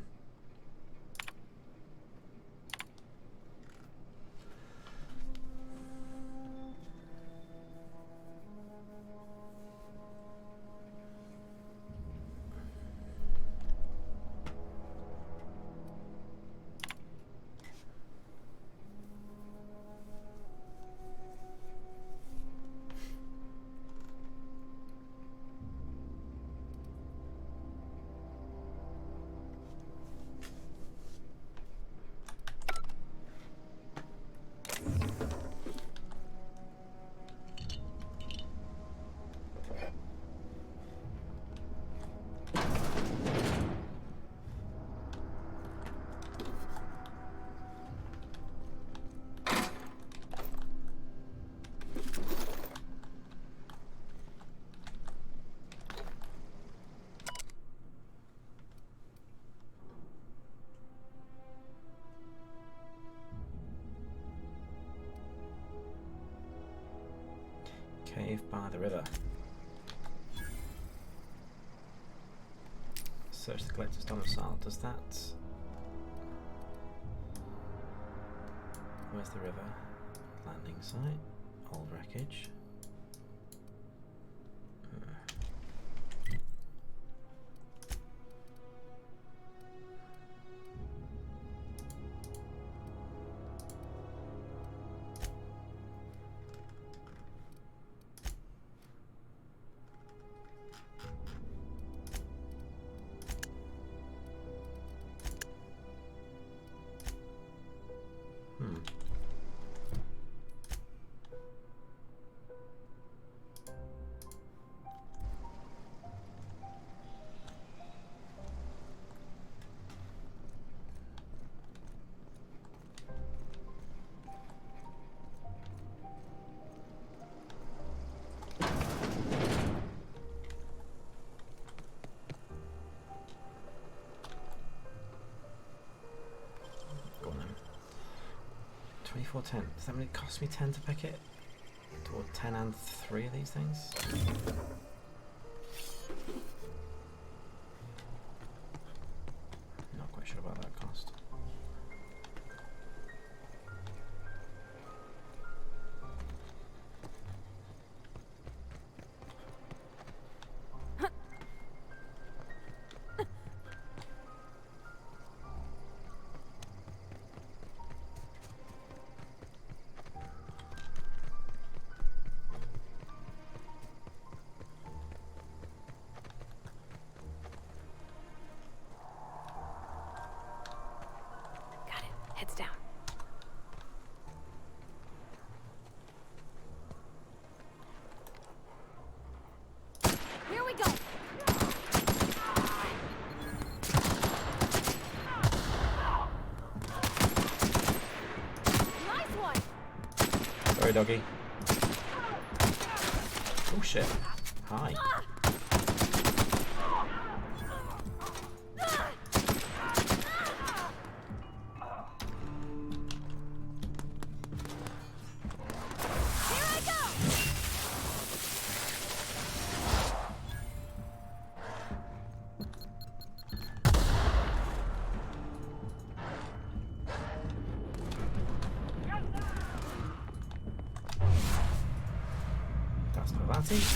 Cave by the river. Search the collector's domicile. Does that... Where's the river? Landing site. Old wreckage. Go on then. 24.10. Does that mean it costs me 10 to pick it? Or 10 and 3 of these things? Not quite sure about that cost. Heads down. Here we go. Nice one. Sorry, doggy. Oh shit. Hi.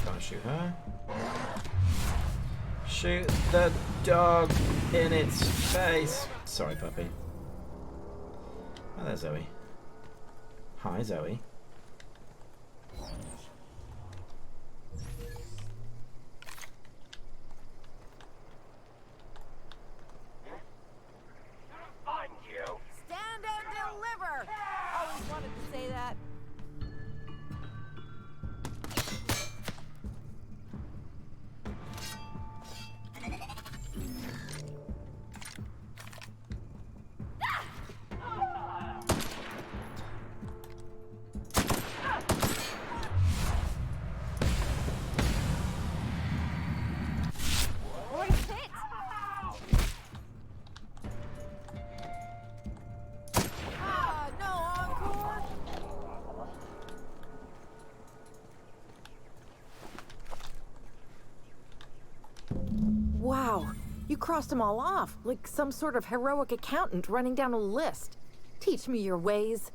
Gotta shoot her. Shoot the dog in its face. Sorry, puppy. Oh, there's Zoe. Hi, Zoe. Find you. Stand and deliver! Always wanted to say that. crossed them all off, like some sort of heroic accountant running down a list. Teach me your ways.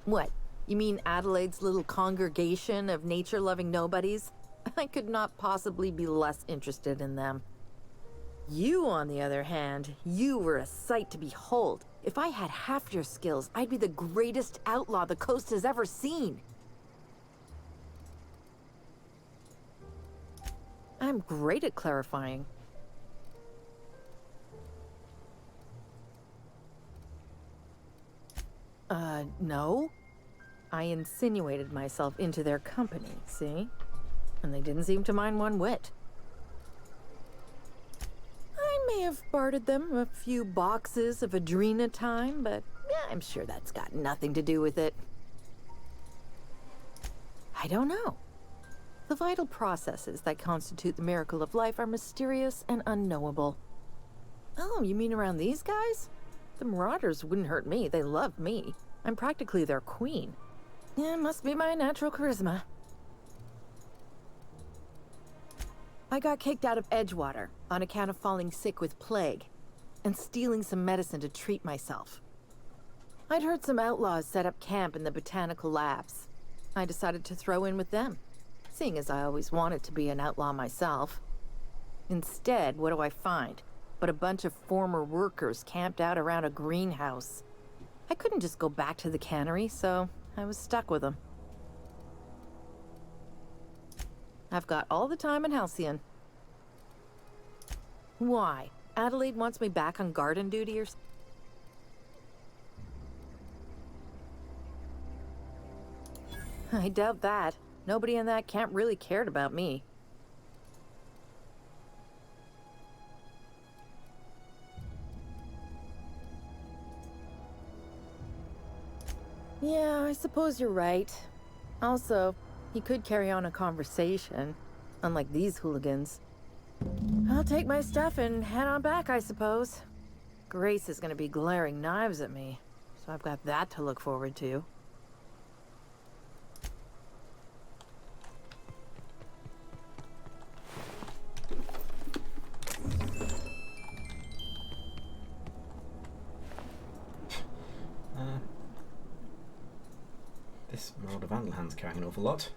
What? You mean Adelaide's little congregation of nature-loving nobodies? I could not possibly be less interested in them. You, on the other hand, you were a sight to behold. If I had half your skills, I'd be the greatest outlaw the coast has ever seen. I'm great at clarifying. No. I insinuated myself into their company, see? And they didn't seem to mind one whit. I may have bartered them a few boxes of Adrena time, but yeah, I'm sure that's got nothing to do with it. I don't know. The vital processes that constitute the miracle of life are mysterious and unknowable. Oh, you mean around these guys? The Marauders wouldn't hurt me. They love me. I'm practically their queen. Yeah, must be my natural charisma. I got kicked out of Edgewater on account of falling sick with plague and stealing some medicine to treat myself. I'd heard some outlaws set up camp in the botanical labs. I decided to throw in with them, seeing as I always wanted to be an outlaw myself. Instead, what do I find but a bunch of former workers camped out around a greenhouse? I couldn't just go back to the cannery, so I was stuck with them. I've got all the time in Halcyon. Why? Adelaide wants me back on garden duty or something? I doubt that. Nobody in that camp really cared about me. Yeah, I suppose you're right. Also, he could carry on a conversation, unlike these hooligans. I'll take my stuff and head on back, I suppose. Grace is gonna be glaring knives at me, so I've got that to look forward to. This Marauder Vandelhand's carrying an awful lot.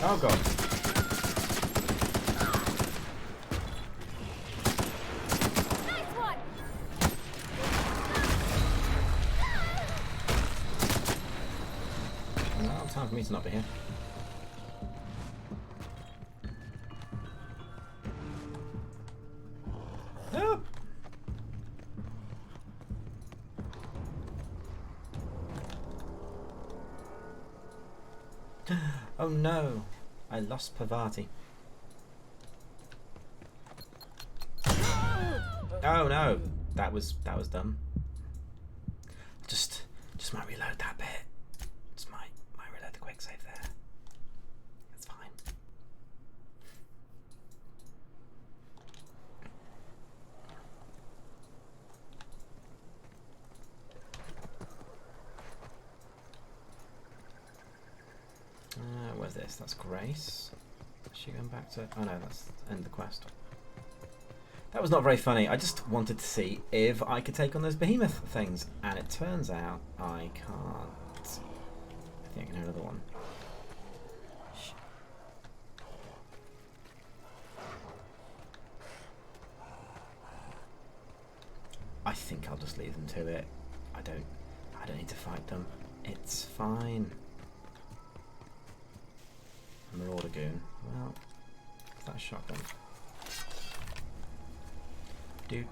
Oh god. Nice one. Well, time for me to not be here. No. Oh no, I lost Pavati. Oh no, that was dumb. Just might reload that bit. Just might reload the quick save there. It's fine. Where's this? That's Grace. Is she going back to... Oh no, that's end the quest. That was not very funny. I just wanted to see if I could take on those behemoth things. And it turns out I can't. I think I can do another one. Shh. I think I'll just leave them to it. I don't need to fight them. It's fine. Marauder goon. Well, is that a shotgun? Do.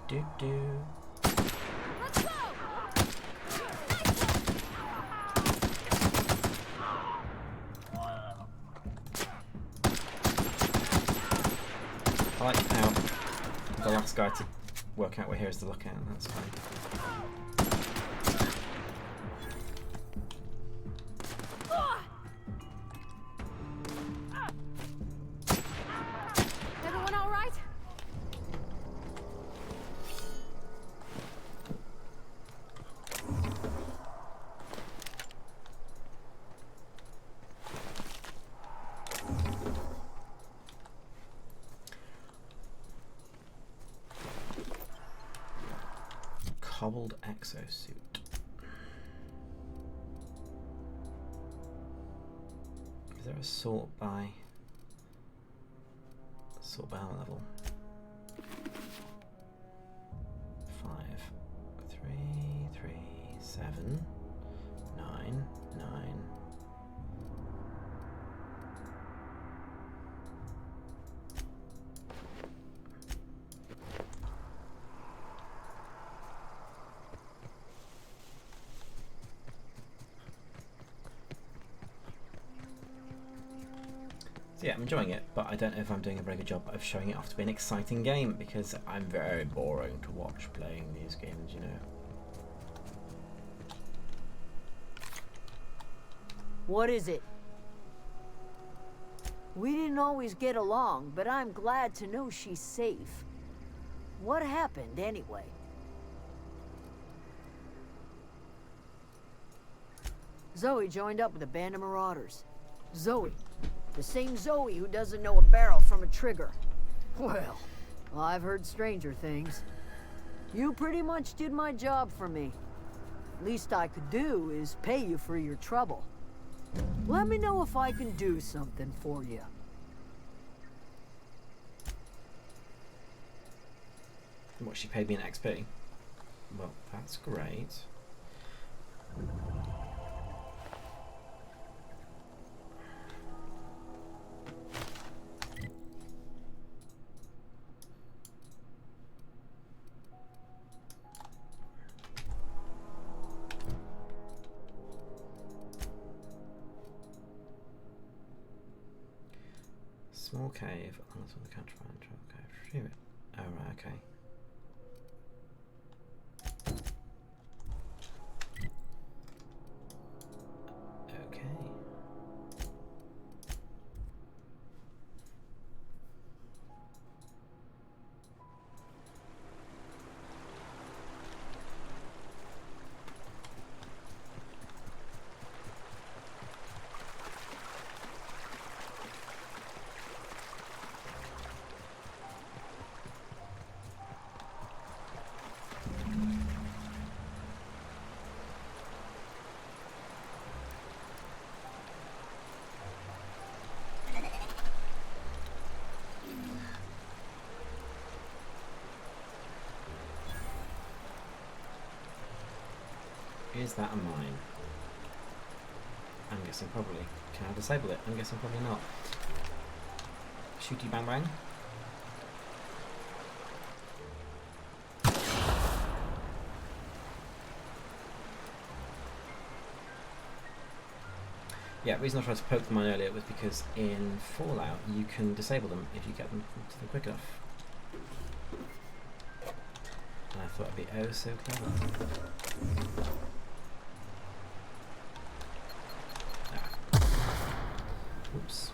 Let's go. I like how the last guy to work out where here is the lookout. That's fine. Everyone all right? Cobbled exosuit. Is there a sort by armor level? 5, 3, 3, 7, 9, 9. So yeah, I'm enjoying it, but I don't know if I'm doing a very good job of showing it off to be an exciting game, because I'm very boring to watch playing these games, you know. What is it? We didn't always get along, but I'm glad to know she's safe. What happened, anyway? Zoe joined up with a band of marauders. Zoe. The same Zoe who doesn't know a barrel from a trigger. Well, I've heard stranger things. You pretty much did my job for me. Least I could do is pay you for your trouble. Let me know if I can do something for you. What, she paid me an XP? Well, that's great. Small cave, that's on the contraband. Okay, oh right, okay. Okay. Is that a mine? I'm guessing probably. Can I disable it? I'm guessing probably not. Shooty bang bang. Yeah, the reason I tried to poke the mine earlier was because in Fallout you can disable them if you get them to them quick enough. And I thought it'd be oh so clever. Oops.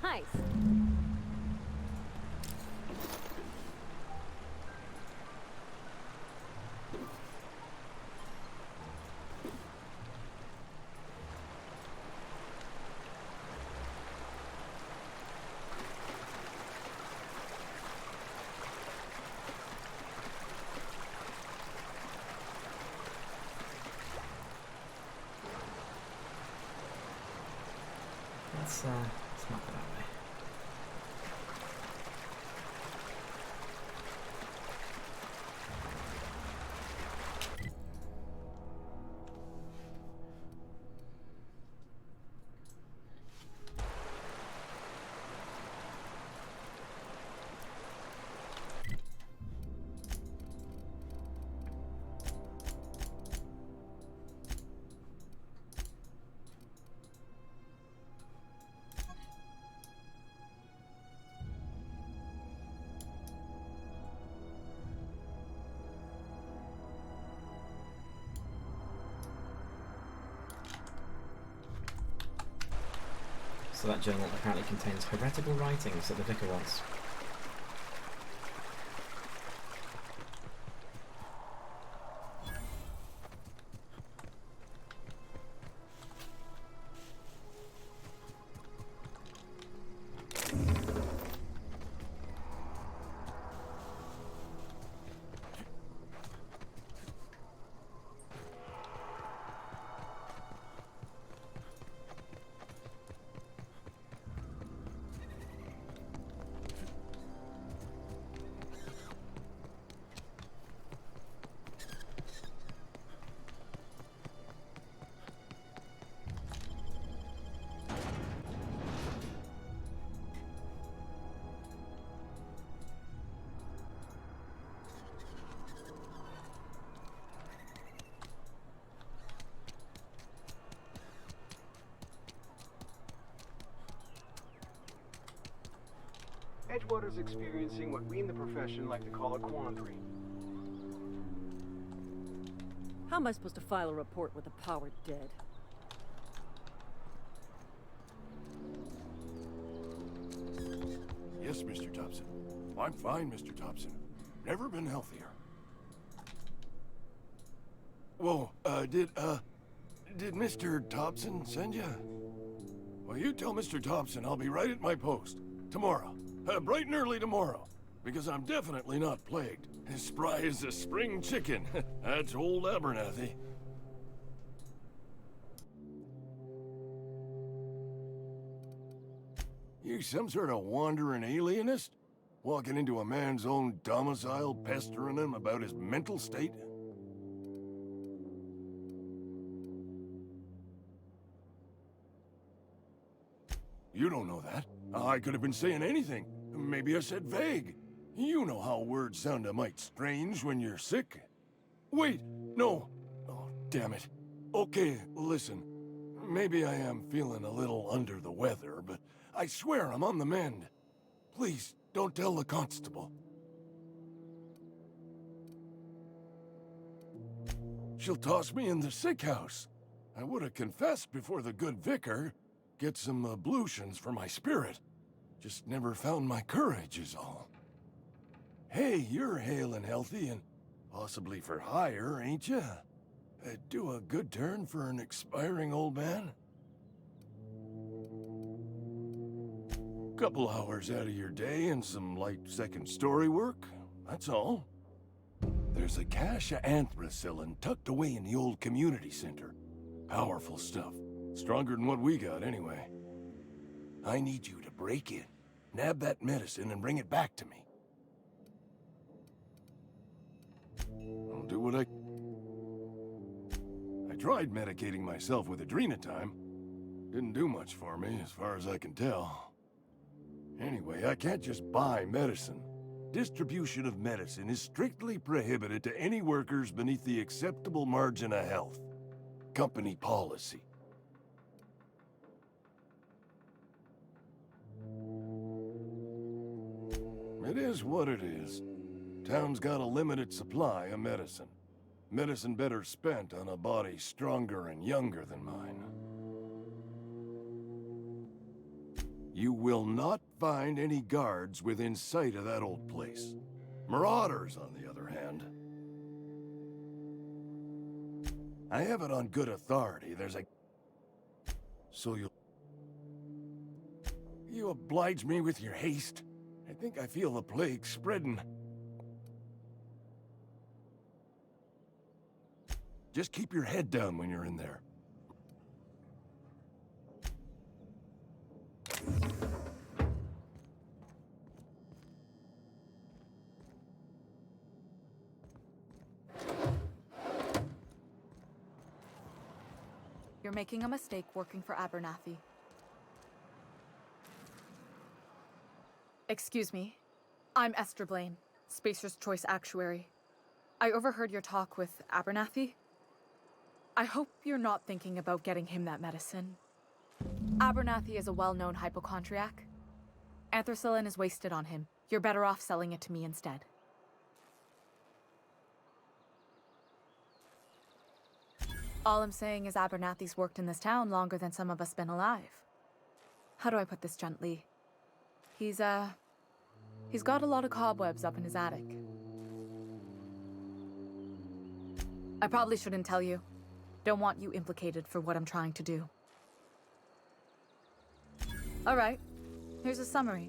Nice. Let's not go that way. So that journal apparently contains heretical writings that the vicar wants. Edgewater's experiencing what we in the profession like to call a quandary. How am I supposed to file a report with the power dead? Yes, Mr. Thompson. I'm fine, Mr. Thompson. Never been healthier. Whoa, did Mr. Thompson send you? Well, you tell Mr. Thompson I'll be right at my post. Tomorrow. Bright and early tomorrow. Because I'm definitely not plagued. As spry as a spring chicken. That's old Abernathy. You some sort of wandering alienist? Walking into a man's own domicile, pestering him about his mental state? You don't know that. I could have been saying anything. Maybe I said vague. You know how words sound a mite strange when you're sick. Wait, no. Oh, damn it. Okay, listen. Maybe I am feeling a little under the weather, but I swear I'm on the mend. Please, don't tell the constable. She'll toss me in the sick house. I would have confessed before the good vicar. Get some ablutions for my spirit. Just never found my courage is all. Hey, you're hale and healthy and possibly for hire, ain't ya? Do a good turn for an expiring old man? Couple hours out of your day and some light second-story work, that's all. There's a cache of anthracillin tucked away in the old community center. Powerful stuff. Stronger than what we got, anyway. I need you to break in, nab that medicine, and bring it back to me. what I tried medicating myself with adrenatime. Didn't do much for me, as far as I can tell. Anyway, I can't just buy medicine. Distribution of medicine is strictly prohibited to any workers beneath the acceptable margin of health. Company policy. It is what it is. Town's got a limited supply of medicine. Medicine better spent on a body stronger and younger than mine. You will not find any guards within sight of that old place. Marauders, on the other hand. I have it on good authority. There's a... So you oblige me with your haste. I think I feel the plague spreading. Just keep your head down when you're in there. You're making a mistake working for Abernathy. Excuse me. I'm Esther Blaine, Spacer's Choice Actuary. I overheard your talk with Abernathy. I hope you're not thinking about getting him that medicine. Abernathy is a well-known hypochondriac. Anthracillin is wasted on him. You're better off selling it to me instead. All I'm saying is Abernathy's worked in this town longer than some of us been alive. How do I put this gently? He's got a lot of cobwebs up in his attic. I probably shouldn't tell you. Don't want you implicated for what I'm trying to do. Alright, here's a summary.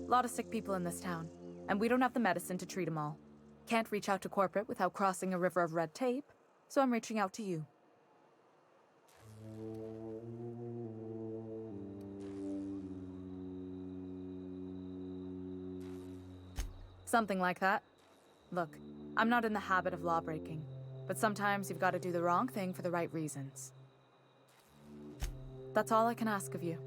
A lot of sick people in this town, and we don't have the medicine to treat them all. Can't reach out to corporate without crossing a river of red tape, so I'm reaching out to you. Something like that. Look, I'm not in the habit of law-breaking, but sometimes you've got to do the wrong thing for the right reasons. That's all I can ask of you.